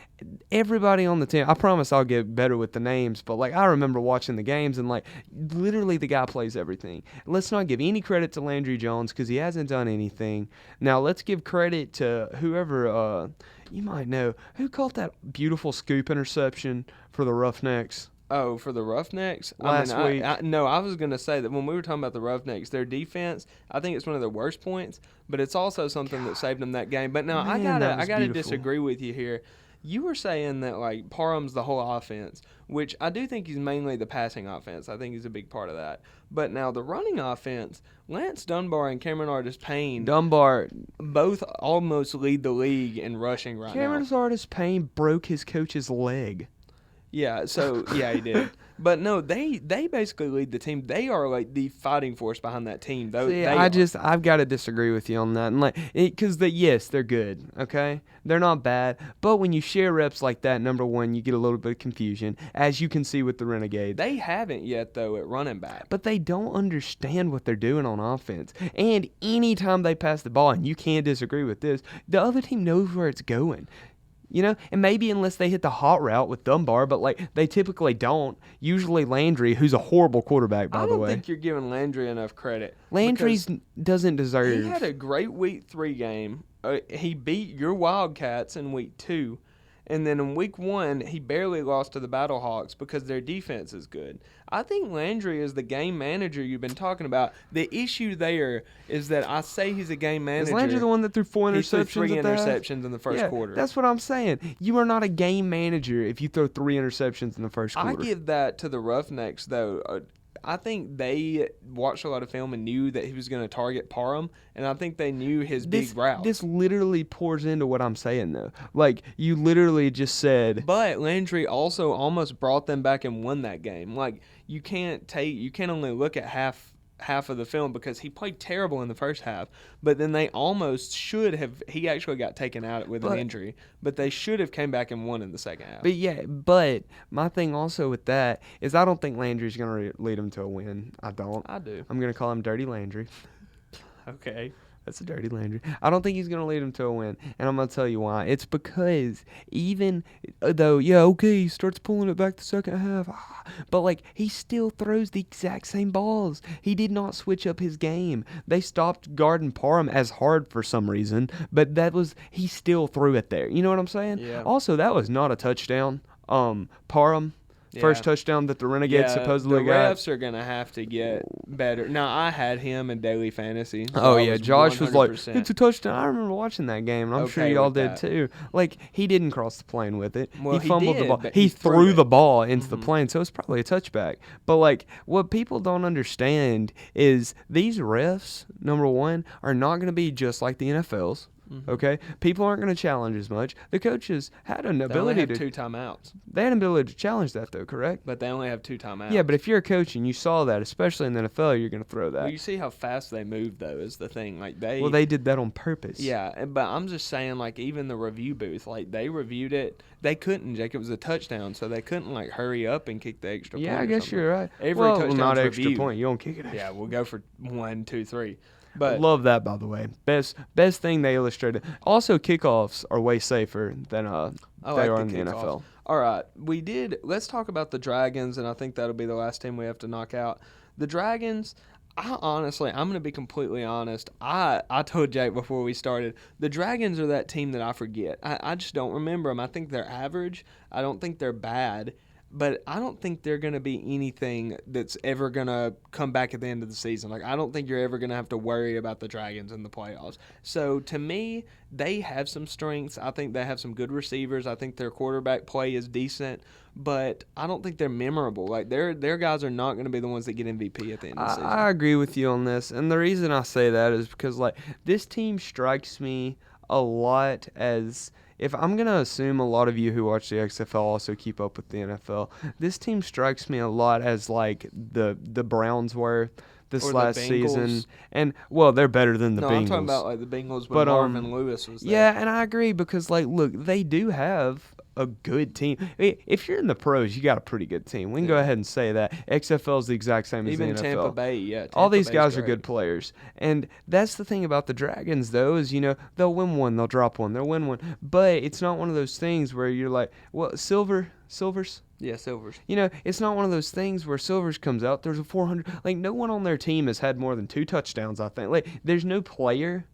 S2: everybody on the team. I promise I'll get better with the names, but, like, I remember watching the games and, like, literally the guy plays everything. Let's not give any credit to Landry Jones because he hasn't done anything. Now let's give credit to whoever. You might know who caught that beautiful scoop interception for the Roughnecks.
S1: Oh, for the Roughnecks?
S2: Last week.
S1: I was going to say that when we were talking about the Roughnecks, their defense, I think it's one of their worst points, but it's also something that saved them that game. But now, I gotta disagree with you here. You were saying that, like, Parham's the whole offense, which I do think he's mainly the passing offense. I think he's a big part of that. But now the running offense, Lance Dunbar and Cameron Artis-Payne.
S2: Dunbar,
S1: both almost lead the league in rushing right
S2: Cameron
S1: now.
S2: Artis-Payne broke his coach's leg.
S1: Yeah, so yeah, he did. But no, they basically lead the team. They are like the fighting force behind that team.
S2: See, I've got to disagree with you on that, and because yes, they're good, okay, they're not bad, but when you share reps like that, number one, you get a little bit of confusion, as you can see with the Renegades.
S1: They haven't yet though at running back,
S2: but they don't understand what they're doing on offense. And anytime they pass the ball, and you can't disagree with this, the other team knows where it's going. And maybe unless they hit the hot route with Dunbar, but they typically don't. Usually Landry, who's a horrible quarterback, by the way.
S1: I don't think you're giving Landry enough credit.
S2: Landry doesn't deserve.
S1: He had a great week 3 game. He beat your Wildcats in week 2. And then in week 1, he barely lost to the Battlehawks because their defense is good. I think Landry is the game manager you've been talking about. The issue there is that I say he's a game manager.
S2: Is Landry the one that threw 4 interceptions?
S1: He threw 3 interceptions in the first quarter.
S2: That's what I'm saying. You are not a game manager if you throw 3 interceptions in the first quarter.
S1: I give that to the Roughnecks, though. I think they watched a lot of film and knew that he was going to target Parham, and I think they knew his big route.
S2: This literally pours into what I'm saying, though. You literally just said.
S1: But Landry also almost brought them back and won that game. You can't only look at half of the film because he played terrible in the first half, but then they almost should have. He actually got taken out with an injury, but they should have came back and won in the second half.
S2: But my thing also with that is I don't think Landry's going to lead them to a win. I don't.
S1: I do.
S2: I'm going to call him Dirty Landry.
S1: Okay.
S2: That's a dirty Landry. I don't think he's going to lead him to a win, and I'm going to tell you why. It's because even though, he starts pulling it back the second half, but, he still throws the exact same balls. He did not switch up his game. They stopped guarding Parham as hard for some reason, but he still threw it there. You know what I'm saying?
S1: Yeah.
S2: Also, that was not a touchdown. Parham. First touchdown that the Renegades supposedly got.
S1: The refs are going to have to get better. Now, I had him in daily fantasy.
S2: So Josh was like, it's a touchdown. I remember watching that game, and I'm sure y'all did too. He didn't cross the plane with it.
S1: Well,
S2: he fumbled the ball.
S1: But
S2: he threw the ball into the plane, so it's probably a touchback. But, what people don't understand is these refs, number one, are not going to be just like the NFL's. Okay, people aren't going to challenge as much. The coaches had an ability
S1: to 2 timeouts.
S2: They had an ability to challenge that, though, correct?
S1: But they only have 2 timeouts.
S2: Yeah, but if you're a coach and you saw that, especially in the NFL, you're going to throw that.
S1: Well, you see how fast they move, though, is the thing.
S2: They did that on purpose.
S1: Yeah, but I'm just saying, even the review booth, they reviewed it. They couldn't, Jake. It was a touchdown, so they couldn't hurry up and kick the extra point.
S2: Yeah, I guess you're right.
S1: Every touchdown's
S2: not
S1: reviewed.
S2: Extra point. You don't kick it.
S1: Yeah, we'll go for 1, 2, 3. But
S2: love that, by the way. Best thing they illustrated. Also, kickoffs are way safer than they are in the NFL.
S1: All right, let's talk about the Dragons, and I think that'll be the last team we have to knock out. The Dragons, I'm going to be completely honest. I told Jake before we started, the Dragons are that team that I forget. I just don't remember them. I think they're average. I don't think they're bad. But I don't think they're going to be anything that's ever going to come back at the end of the season. I don't think you're ever going to have to worry about the Dragons in the playoffs. So, to me, they have some strengths. I think they have some good receivers. I think their quarterback play is decent. But I don't think they're memorable. Their guys are not going to be the ones that get MVP at the end of the season.
S2: I agree with you on this. And the reason I say that is because, this team strikes me a lot as... If I'm going to assume a lot of you who watch the XFL also keep up with the NFL, this team strikes me a lot as the Browns were this last season. And, they're better than the Bengals. No, I'm
S1: talking about the Bengals when Marvin Lewis was there.
S2: Yeah, and I agree because, look, they do have a good team. If you're in the pros, you got a pretty good team. We can go ahead and say that. XFL is the exact same as the NFL.
S1: Even Tampa Bay, yeah.
S2: All these guys are good players. And that's the thing about the Dragons, though, is, they'll win one, they'll drop one, they'll win one. But it's not one of those things where you're like, Silvers?
S1: Yeah, Silvers.
S2: It's not one of those things where Silvers comes out, there's a 400. No one on their team has had more than 2 touchdowns, I think. There's no player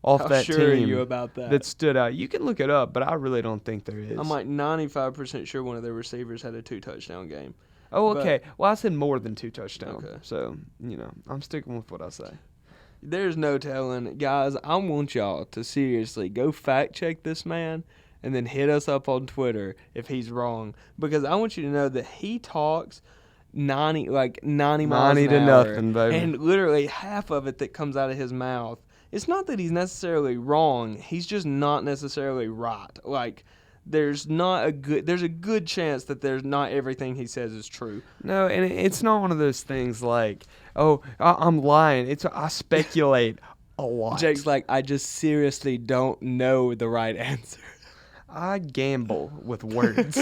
S2: off that
S1: team.
S2: How
S1: sure are you about that
S2: stood out. You can look it up, but I really don't think there is.
S1: I'm 95% sure one of their receivers had a 2-touchdown game.
S2: Oh, okay. Well, I said more than 2 touchdowns.
S1: Okay.
S2: So, I'm sticking with what I say.
S1: There's no telling. Guys, I want y'all to seriously go fact check this man and then hit us up on Twitter if he's wrong. Because I want you to know that he talks 90 miles an hour.
S2: 90 to nothing, baby.
S1: And literally half of it that comes out of his mouth it's not that he's necessarily wrong. He's just not necessarily right. Like, there's a good chance that there's not everything he says is true.
S2: No, and it's not one of those things like, oh, I'm lying. I speculate a lot.
S1: Jake's like, I just seriously don't know the right answer.
S2: I gamble with words.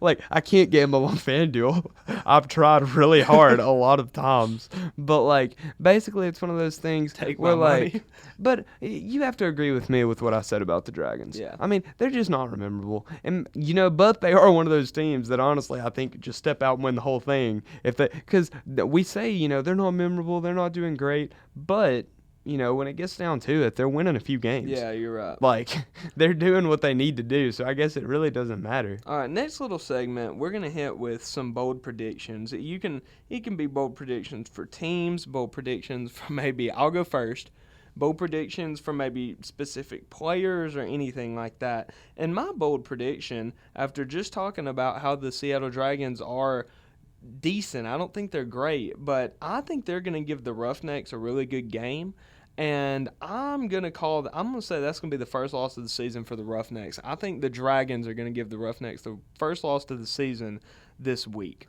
S2: Like, I can't gamble on FanDuel. I've tried really hard a lot of times. But, like, basically it's one of those things
S1: where,
S2: like, but you have to agree with me with what I said about the Dragons.
S1: Yeah.
S2: I mean, they're just not memorable. And, but they are one of those teams that, honestly, I think just step out and win the whole thing. Because we say, they're not memorable, they're not doing great, but when it gets down to it, they're winning a few games.
S1: Yeah, you're right.
S2: Like, they're doing what they need to do, so I guess it really doesn't matter.
S1: All right, next little segment, we're going to hit with some bold predictions. It can be bold predictions for teams, bold predictions for I'll go first, bold predictions for maybe specific players or anything like that. And my bold prediction, after just talking about how the Seattle Dragons are decent, I don't think they're great, but I think they're going to give the Roughnecks a really good game. And I'm going to say that's going to be the first loss of the season for the Roughnecks. I think the Dragons are going to give the Roughnecks the first loss of the season this week.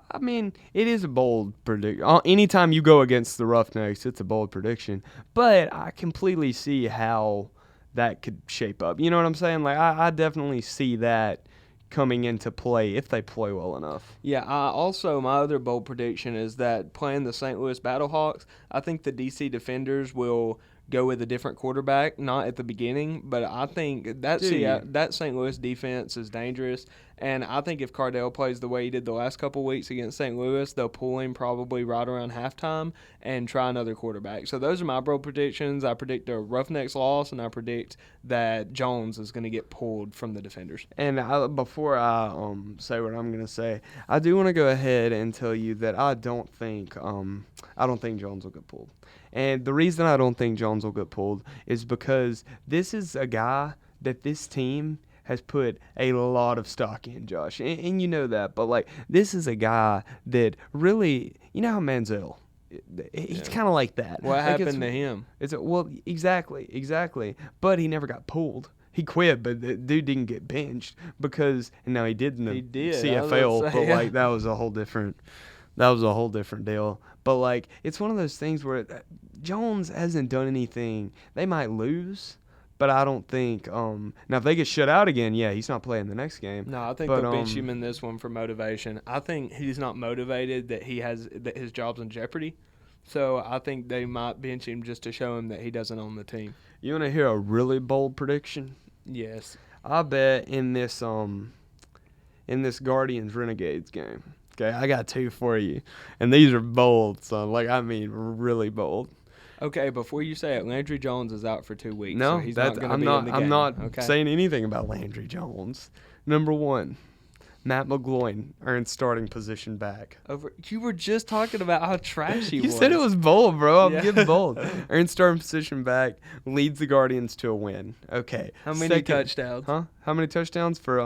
S2: I mean, it is a bold prediction. Anytime you go against the Roughnecks, it's a bold prediction. But I completely see how that could shape up. You know what I'm saying? Like, I definitely see that coming into play if they play well enough.
S1: Yeah, my other bold prediction is that playing the St. Louis Battlehawks, I think the DC Defenders will go with a different quarterback, not at the beginning, but I think that St. Louis defense is dangerous, and I think if Cardell plays the way he did the last couple weeks against St. Louis, they'll pull him probably right around halftime and try another quarterback. So those are my bold predictions. I predict a Roughnecks loss, and I predict that Jones is going to get pulled from the Defenders.
S2: And before I say what I'm going to say, I do want to go ahead and tell you that I don't think Jones will get pulled. And the reason I don't think Jones will get pulled is because this is a guy that this team has put a lot of stock in, Josh. And you know that. But, like, this is a guy that really, how Manziel, he's kind of like that.
S1: What happened to him?
S2: Exactly. But he never got pulled. He quit, but the dude didn't get benched because, and now he did in the CFL, but, like, that was a whole different deal. But, like, it's one of those things where Jones hasn't done anything. They might lose, but I don't think now if they get shut out again, yeah, he's not playing the next game.
S1: No, I think they'll bench him in this one for motivation. I think he's not motivated that his job's in jeopardy. So I think they might bench him just to show him that he doesn't own the team.
S2: You want to hear a really bold prediction?
S1: Yes.
S2: I bet in this Guardians Renegades game. Okay, I got two for you, and these are bold, son. Like, I mean, really bold.
S1: Okay, before you say it, Landry Jones is out for 2 weeks.
S2: No,
S1: so he's not going to be in the game.
S2: I'm not saying anything about Landry Jones. Number one, Matt McGloin earned starting position back.
S1: You were just talking about how trash he was.
S2: You said it was bold, bro. I'm getting bold. Earned starting position back, leads the Guardians to a win. Okay.
S1: How many touchdowns?
S2: Huh? How many touchdowns for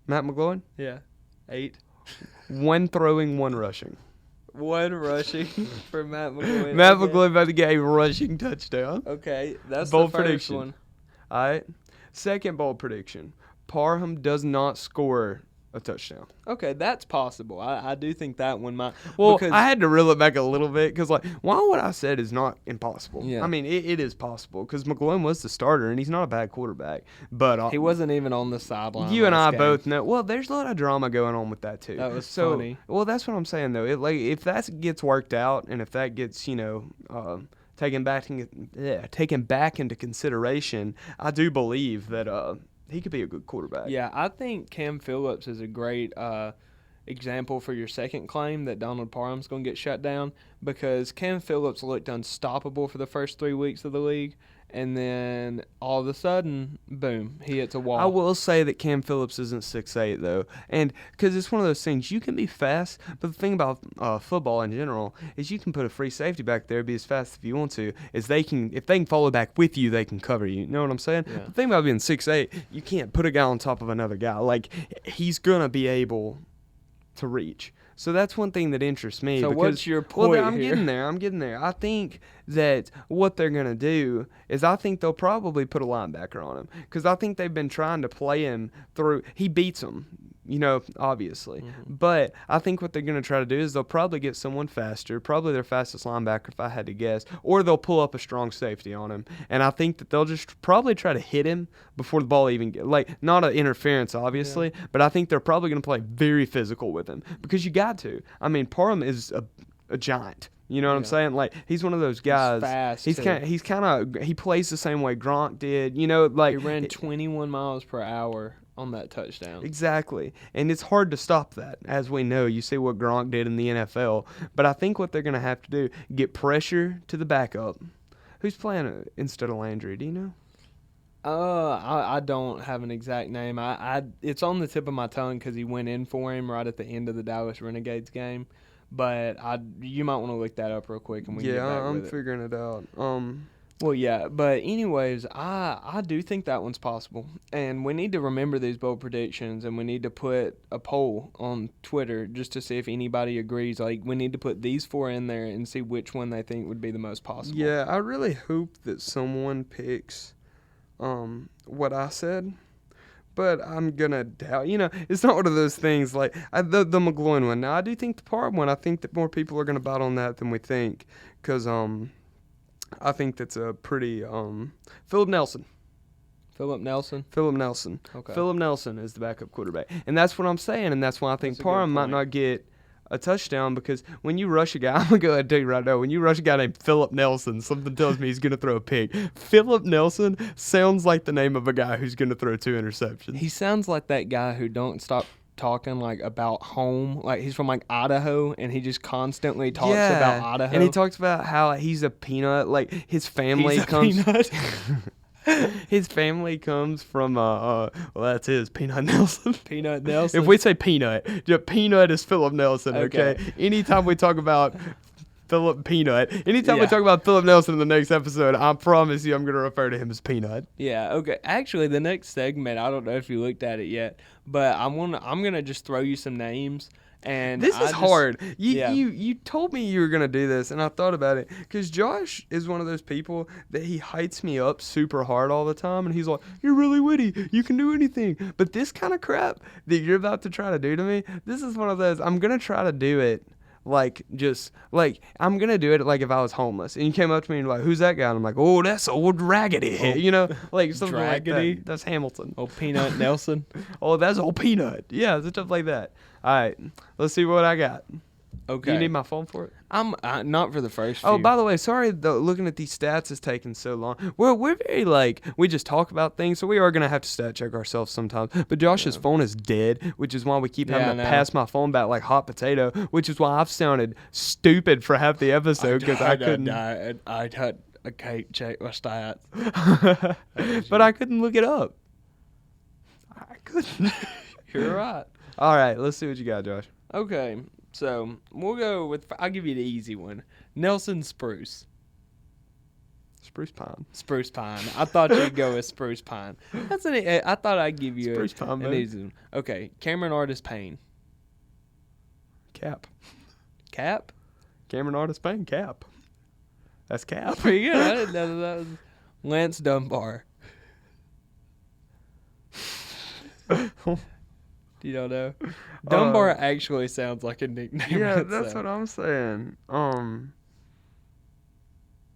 S2: Matt McGloin?
S1: Yeah, 8.
S2: 1 throwing, 1 rushing.
S1: 1 rushing for Matt McGloin.
S2: Matt McGloin about to get a rushing touchdown.
S1: Okay, that's
S2: bold
S1: the first
S2: prediction.
S1: one.
S2: All right. Second bold prediction. Parham does not score a touchdown.
S1: Okay, that's possible. I do think that one might.
S2: Well, I had to reel it back a little bit because, like, while what I said is not impossible,
S1: yeah.
S2: I mean, it is possible because McGloin was the starter and he's not a bad quarterback. But
S1: he wasn't even on the sideline.
S2: You and I both know. Well, there's a lot of drama going on with that too.
S1: That was funny.
S2: Well, that's what I'm saying though. If that gets worked out and if that gets taken back into consideration, I do believe that he could be a good quarterback.
S1: Yeah, I think Cam Phillips is a great example for your second claim that Donald Parham's going to get shut down because Cam Phillips looked unstoppable for the first 3 weeks of the league, and then all of a sudden, boom, he hits a wall.
S2: I will say that Cam Phillips isn't 6'8", though, and because it's one of those things, you can be fast, but the thing about football in general is you can put a free safety back there, be as fast if you want to, if they can follow back with you, they can cover you. You know what I'm saying?
S1: Yeah.
S2: The thing about being 6'8", you can't put a guy on top of another guy. Like, he's going to be able to reach. So that's one thing that interests me.
S1: So
S2: because,
S1: what's your point
S2: Well, I'm
S1: here?
S2: getting there. I think that what they're going to do is I think they'll probably put a linebacker on him. Because I think they've been trying to play him through. He beats them, obviously. But I think what they're going to try to do is they'll probably get someone faster, probably their fastest linebacker if I had to guess, or they'll pull up a strong safety on him. And I think that they'll just probably try to hit him before the ball even gets, not an interference, obviously, but I think they're probably going to play very physical with him because you got to. I mean, Parham is a giant. You know what I'm saying? Like, he's one of those guys.
S1: He's fast.
S2: He plays the same way Gronk did. He
S1: ran 21 miles per hour on that touchdown.
S2: Exactly. And it's hard to stop that. As we know, you see what Gronk did in the NFL. But I think what they're going to have to do, get pressure to the backup. Who's playing instead of Landry? Do you know?
S1: I don't have an exact name. It's on the tip of my tongue because he went in for him right at the end of the Dallas Renegades game. But you might want to look that up real quick and we can get back with it.
S2: I'm figuring it out.
S1: Well, yeah, but anyways, I do think that one's possible. And we need to remember these bold predictions, and we need to put a poll on Twitter just to see if anybody agrees. Like, we need to put these 4 in there and see which one they think would be the most possible.
S2: Yeah, I really hope that someone picks what I said. But I'm going to doubt. It's not one of those things like the McGloin one. Now, I do think the Parham one, I think that more people are going to bet on that than we think. Because I think that's a pretty Philip Nelson.
S1: Philip Nelson?
S2: Okay. Philip Nelson is the backup quarterback. And that's what I'm saying. And that's why I think Parham might not get a touchdown because when you rush a guy, I'm going to go ahead and tell you right now, when you rush a guy named Philip Nelson, something tells me he's going to throw a pick. Philip Nelson sounds like the name of a guy who's going to throw 2 interceptions.
S1: He sounds like that guy who don't stop talking about home. Like he's from Idaho and he just constantly talks about Idaho.
S2: And he talks about how he's a peanut, like his family comes his family comes from that's his Peanut Nelson.
S1: Peanut Nelson.
S2: If we say peanut, peanut is Philip Nelson, okay? Anytime we talk about Philip Peanut. Anytime we talk about Philip Nelson in the next episode, I promise you I'm going to refer to him as Peanut.
S1: Yeah, okay. Actually, the next segment, I don't know if you looked at it yet, but I'm gonna just throw you some names. And
S2: this is hard. You told me you were going to do this, and I thought about it. Because Josh is one of those people that he hypes me up super hard all the time, and he's like, you're really witty. You can do anything. But this kind of crap that you're about to try to do to me, this is one of those, I'm going to try to do it. I'm going to do it like if I was homeless. And you came up to me and you're like, who's that guy? And I'm like, oh, that's old Raggedy. Something like that. That's Hamilton.
S1: Old Peanut Nelson.
S2: Oh, that's old Peanut. Yeah, stuff like that. All right, let's see what I got.
S1: Okay.
S2: Do you need my phone for it?
S1: I'm not for the first few.
S2: Oh, by the way, sorry, looking at these stats is taking so long. We're very, we just talk about things, so we are going to have to stat check ourselves sometimes. But Josh's phone is dead, which is why we keep having to pass my phone back like hot potato, which is why I've sounded stupid for half the episode because I couldn't.
S1: I can't check my stats.
S2: But I couldn't look it up. I couldn't.
S1: You're right.
S2: All right, let's see what you got, Josh.
S1: Okay, so we'll go with, I'll give you the easy one. Nelson Spruce.
S2: Spruce Pine.
S1: Spruce Pine. I thought you'd go with Spruce Pine. I thought I'd give you
S2: Spruce Pine,
S1: an easy one. Okay, Cameron Artis Payne.
S2: Cap.
S1: Cap?
S2: Cameron Artis Payne, Cap. That's Cap.
S1: Pretty good. I didn't know that was Lance Dunbar. You don't know? Dunbar actually sounds like a nickname.
S2: Yeah, that's what I'm saying. I don't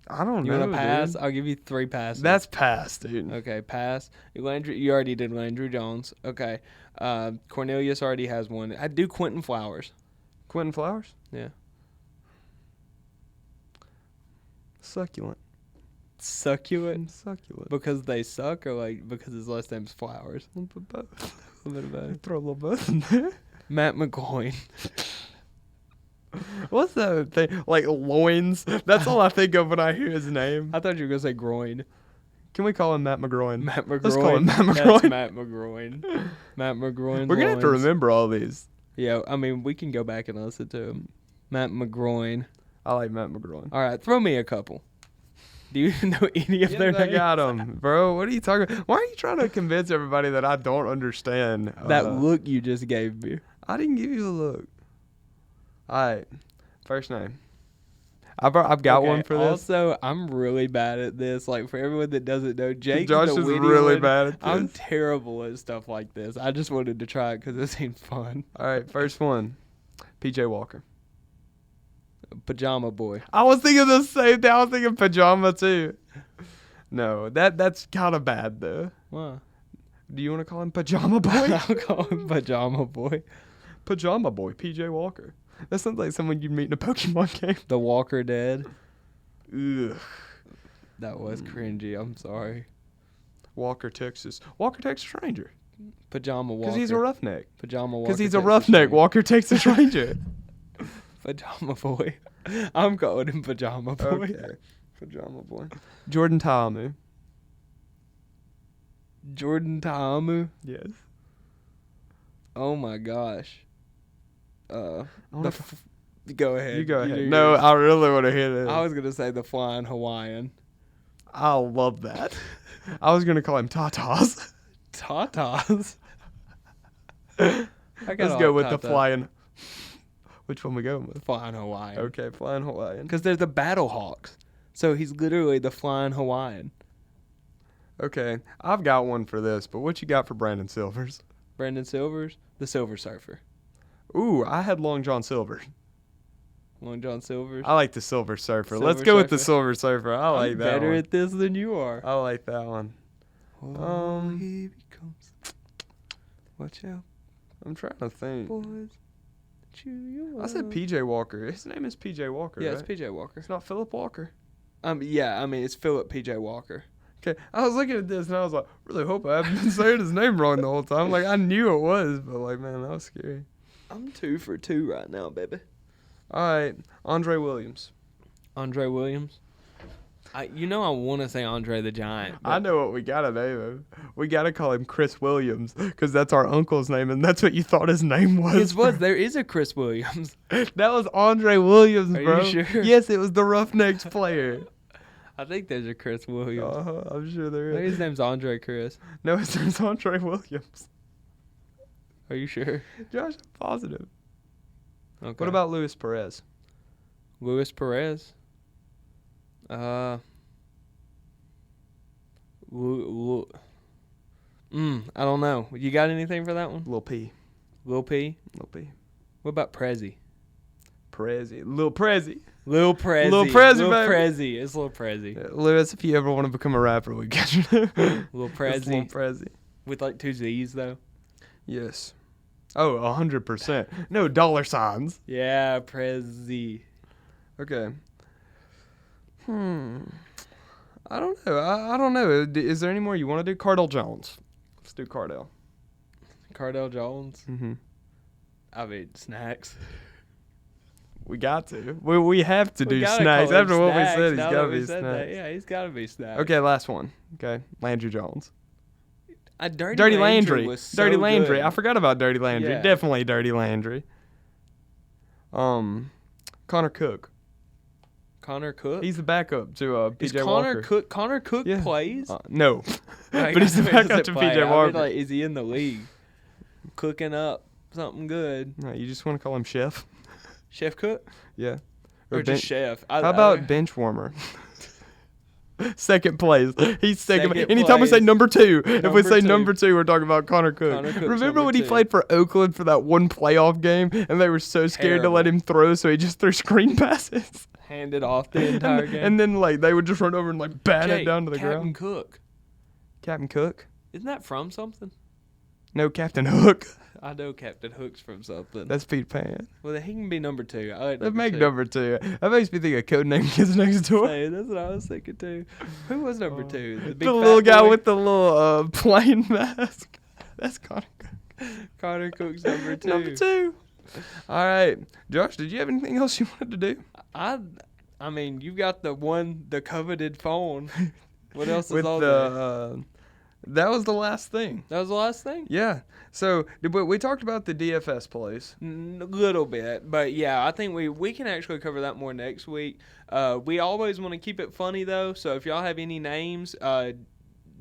S2: know.
S1: You want to pass?
S2: Dude.
S1: I'll give you 3 passes.
S2: That's pass, dude.
S1: Okay, pass. You already did Landry Jones. Okay. Cornelius already has one. I do Quentin Flowers.
S2: Quentin Flowers?
S1: Yeah.
S2: Succulent.
S1: Succulent?
S2: Succulent.
S1: Because they suck or because his last name's Flowers?
S2: A little bit both.
S1: A little bit.
S2: Throw a little both in there.
S1: Matt McGloin.
S2: What's that thing? Like loins? That's all I think of when I hear his name.
S1: I thought you were going to say groin.
S2: Can we call him Matt McGroin?
S1: Matt McGroin.
S2: Let's call him Matt McGroin.
S1: That's Matt McGroin. Matt McGroin.
S2: We're going to have to remember all these.
S1: Yeah, I mean, we can go back and listen to him. Matt McGroin.
S2: I like Matt McGroin.
S1: All right, throw me a couple. Do you know any of their names?
S2: I got them, bro. What are you talking about? Why are you trying to convince everybody that I don't understand?
S1: That look you just gave me.
S2: I didn't give you a look. All right. First name. I've got one for this.
S1: Also, I'm really bad at this. Like, for everyone that doesn't know, Jake's
S2: Josh
S1: the
S2: is
S1: witty
S2: really
S1: one.
S2: bad at this.
S1: I'm terrible at stuff like this. I just wanted to try it because it seemed fun.
S2: All right, first one. PJ Walker.
S1: Pajama boy.
S2: I was thinking the same thing. I was thinking pajama too. No, that's kind of bad though.
S1: Wow.
S2: Do you want to call him Pajama Boy?
S1: I'll call him Pajama boy.
S2: Pajama Boy, PJ Walker. That sounds like someone you'd meet in a Pokemon game.
S1: The Walker Dead.
S2: Ugh.
S1: That was cringy. I'm sorry.
S2: Walker, Texas. Walker, Texas Ranger.
S1: Pajama Walker.
S2: Because he's a roughneck.
S1: Pajama Walker.
S2: Because he's a
S1: Texas
S2: roughneck.
S1: Ranger.
S2: Walker, Texas Ranger.
S1: Pajama boy. I'm calling him Pajama boy.
S2: Okay. Pajama Boy. Jordan Ta'amu.
S1: Jordan Ta'amu.
S2: Yes.
S1: Oh my gosh.
S2: I
S1: The
S2: wanna
S1: go ahead.
S2: You go ahead.
S1: do
S2: No,
S1: yours.
S2: I really want to hear this.
S1: I was gonna say the Flying Hawaiian.
S2: I love that. I was going to call him Tatas.
S1: Tatas.
S2: Let's go with the flying. Which one we going with?
S1: Flying Hawaiian.
S2: Okay, flying Hawaiian.
S1: Because they're the Battle Hawks. So he's literally the Flying Hawaiian.
S2: Okay, I've got one for this, but what you got for Brandon Silvers?
S1: Brandon Silvers, the Silver Surfer.
S2: Ooh, I had Long John Silver.
S1: Long John Silvers.
S2: I like the Silver Surfer.
S1: Silver
S2: Let's go with the
S1: Surfer.
S2: Silver Surfer. I like
S1: I'm
S2: that
S1: better
S2: one.
S1: at this than you are.
S2: I like that one.
S1: Here he comes. Watch out,
S2: I'm trying to think.
S1: boys. Chew you
S2: I said
S1: up.
S2: PJ Walker. His name is PJ Walker,
S1: Yeah,
S2: right?
S1: it's PJ Walker.
S2: It's not Philip Walker.
S1: Yeah, I mean it's Philip PJ Walker.
S2: Okay, I was looking at this and I was like, really hope I haven't been saying his name wrong the whole time. Like, I knew it was, but like, man, that was scary.
S1: I'm 2 for 2 right now, baby.
S2: All right, Andre Williams.
S1: Andre Williams. I want to say Andre the Giant.
S2: I know what we gotta name him. We gotta call him Chris Williams because that's our uncle's name, and that's what you thought his name was.
S1: There is a Chris Williams.
S2: That was Andre Williams,
S1: Are
S2: bro.
S1: you sure?
S2: Yes, it was the Roughnecks player.
S1: I think there's a Chris Williams.
S2: I'm sure there
S1: Maybe
S2: is.
S1: his name's Andre Chris.
S2: No, his name's Andre Williams.
S1: Are you sure?
S2: Josh, I'm positive.
S1: Okay.
S2: What about Luis Perez?
S1: Luis Perez? I don't know. You got anything for that one?
S2: Lil P.
S1: Lil P?
S2: Lil P.
S1: What about Prezi?
S2: Prezi. Lil Prezi.
S1: Lil Prezi.
S2: Lil Prezi,
S1: Lil
S2: baby.
S1: Prezi. It's Lil Prezi.
S2: Lewis, if you ever want to become a rapper, we got you.
S1: Lil
S2: It's Lil
S1: Prezi.
S2: Prezi.
S1: With like 2 Z's though.
S2: Yes. Oh, 100%. No dollar signs.
S1: Yeah, Prezi.
S2: Okay. I don't know. I don't know. Is there any more you want to do? Cardell Jones. Let's do Cardell.
S1: Cardell Jones.
S2: Mm-hmm.
S1: I mean, snacks.
S2: We got to. We have to
S1: We
S2: do
S1: gotta
S2: snacks.
S1: call him
S2: After what we
S1: Snacks
S2: said, he's
S1: now
S2: got
S1: that
S2: to
S1: we
S2: be
S1: said that.
S2: snacks.
S1: Yeah, he's got to be snacks.
S2: Okay, last one. Okay, Landry Jones.
S1: Dirty
S2: Landry.
S1: was so
S2: Dirty Landry.
S1: good.
S2: I forgot about Dirty Landry.
S1: Yeah.
S2: Definitely Dirty Landry. Connor Cook.
S1: Connor Cook.
S2: He's the backup to
S1: Is
S2: PJ
S1: Connor
S2: Walker.
S1: Cook? Connor Cook
S2: Yeah.
S1: plays.
S2: No,
S1: Like,
S2: but he's the
S1: I mean,
S2: backup
S1: does
S2: to
S1: it play?
S2: PJ
S1: I
S2: Walker.
S1: mean, like, is he in the league? Cooking up something good.
S2: No, you just want to call him Chef?
S1: Chef Cook?
S2: Yeah.
S1: Or just Chef?
S2: How about bench warmer? Second place. He's second.
S1: Second
S2: Anytime we say
S1: place.
S2: number 2, if we
S1: Number
S2: say
S1: 2.
S2: number 2, we're talking about Connor Cook.
S1: Connor Cook's
S2: Remember
S1: number
S2: when he
S1: 2.
S2: played for Oakland for that one playoff game, and they were so scared to let
S1: Terrible.
S2: him throw, so he just threw screen passes?
S1: handed off the entire game?
S2: And then like they would just run over and like bat it
S1: Jake,
S2: down to the
S1: Captain
S2: ground.
S1: Cook.
S2: Captain Cook?
S1: Isn't that from something?
S2: No, Captain Hook.
S1: I know Captain Hook's from something.
S2: That's Peter Pan.
S1: Well, then he can be number 2. I like
S2: Let's
S1: number
S2: make
S1: 2.
S2: number 2. That makes me think of Codename Kids Next Door.
S1: Hey, that's what I was thinking too. Who was number 2? The big
S2: The
S1: fat
S2: little guy
S1: boy?
S2: with the little plane mask. That's Connor Cook.
S1: Connor Cook's number 2.
S2: Number 2. All right. Josh, did you have anything else you wanted to do?
S1: I mean, you got the coveted phone. What else is
S2: With
S1: on there?
S2: that was the last thing.
S1: That was the last thing?
S2: Yeah. So we talked about the DFS plays.
S1: A little bit, but yeah, I think we can actually cover that more next week. We always want to keep it funny though, so if y'all have any names,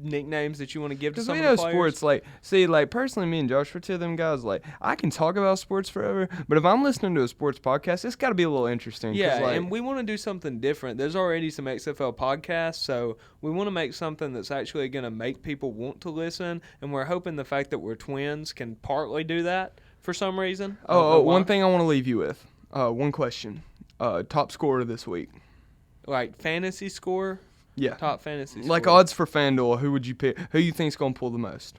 S1: nicknames that you want to give to
S2: Because
S1: some
S2: we
S1: of the
S2: know
S1: players?
S2: sports, personally, me and Josh are two of them guys, I can talk about sports forever, but if I'm listening to a sports podcast, it's got to be a little interesting.
S1: Yeah,
S2: like,
S1: and we want to do something different. There's already some XFL podcasts, so we want to make something that's actually going to make people want to listen, and we're hoping the fact that we're twins can partly do that for some reason.
S2: one thing I want to leave you with, one question. Top scorer this week.
S1: Like fantasy score?
S2: Yeah.
S1: Top fantasy score.
S2: Like odds for FanDuel, who would you pick? Who you think's going to pull the most?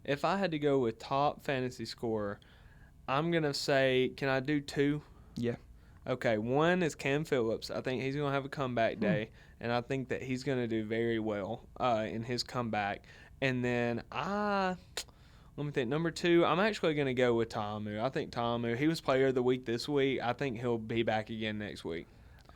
S1: If I had to go with top fantasy scorer, I'm going to say, can I do 2?
S2: Yeah.
S1: Okay, one is Cam Phillips. I think he's going to have a comeback day, and I think that he's going to do very well in his comeback. And then let me think. Number 2, I'm actually going to go with Ta'amu. I think Ta'amu, he was player of the week this week. I think he'll be back again next week.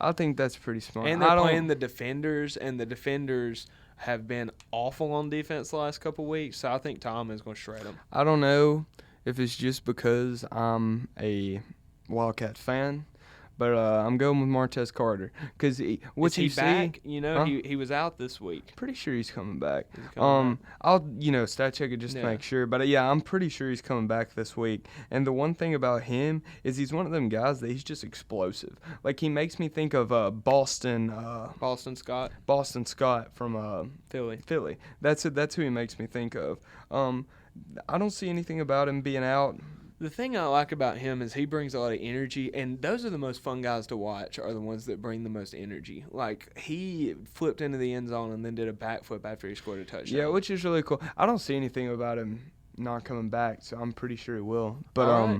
S2: I think that's pretty smart.
S1: And they're playing the defenders, and the defenders have been awful on defense the last couple weeks, so I think Ta'amu is going to shred them.
S2: I don't know if it's just because I'm a Wildcat fan, but I'm going with Martez Carter. Because
S1: Is he back? You know, he was out this week.
S2: Pretty sure he's coming back.
S1: Coming back.
S2: I'll stat check it just to make sure. But yeah, I'm pretty sure he's coming back this week. And the one thing about him is he's one of them guys that he's just explosive. Like he makes me think of Boston Scott from Philly. That's who he makes me think of. I don't see anything about him being out.
S1: The thing I like about him is he brings a lot of energy, and those are the most fun guys to watch, are the ones that bring the most energy. Like, he flipped into the end zone and then did a backflip after he scored a touchdown.
S2: Yeah, which is really cool. I don't see anything about him not coming back, so I'm pretty sure he will. But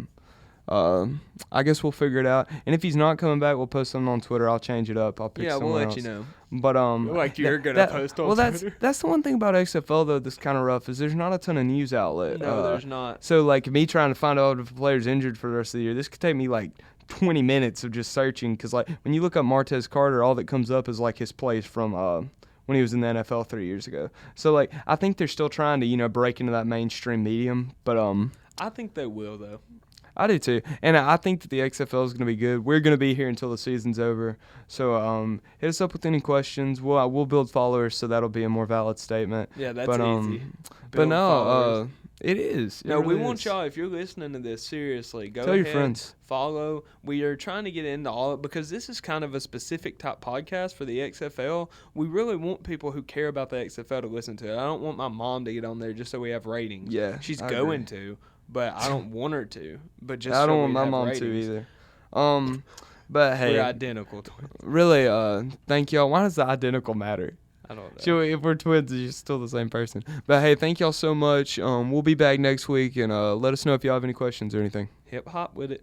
S2: I guess we'll figure it out. And if he's not coming back, we'll post something on Twitter. I'll change it up. I'll pick someone else.
S1: We'll let you know.
S2: But
S1: like you're gonna post on Twitter.
S2: That's the one thing about XFL though that's kind of rough is there's not a ton of news outlet.
S1: No, there's not.
S2: So like me trying to find out if a player's injured for the rest of the year, this could take me like 20 minutes of just searching because like when you look up Martez Carter, all that comes up is like his plays from when he was in the NFL 3 years ago. So like I think they're still trying to break into that mainstream medium, but
S1: I think they will though.
S2: I do too, and I think that the XFL is going to be good. We're going to be here until the season's over, so hit us up with any questions. We'll build followers, so that'll be a more valid statement.
S1: Yeah, that's easy.
S2: But no, it is.
S1: No, we want y'all, if you're listening to this, seriously, go
S2: tell
S1: ahead,
S2: your friends.
S1: Follow. We are trying to get into all it because this is kind of a specific type podcast for the XFL. We really want people who care about the XFL to listen to it. I don't want my mom to get on there just so we have ratings.
S2: Yeah,
S1: she's going to. But I don't want her to. But just
S2: I don't
S1: so
S2: want my mom
S1: ratings.
S2: to either. But hey,
S1: we're identical twins.
S2: Really, thank y'all. Why does the identical matter?
S1: I don't know.
S2: So if we're twins, you're still the same person. But hey, thank y'all so much. We'll be back next week, and let us know if y'all have any questions or anything.
S1: Hip hop with it.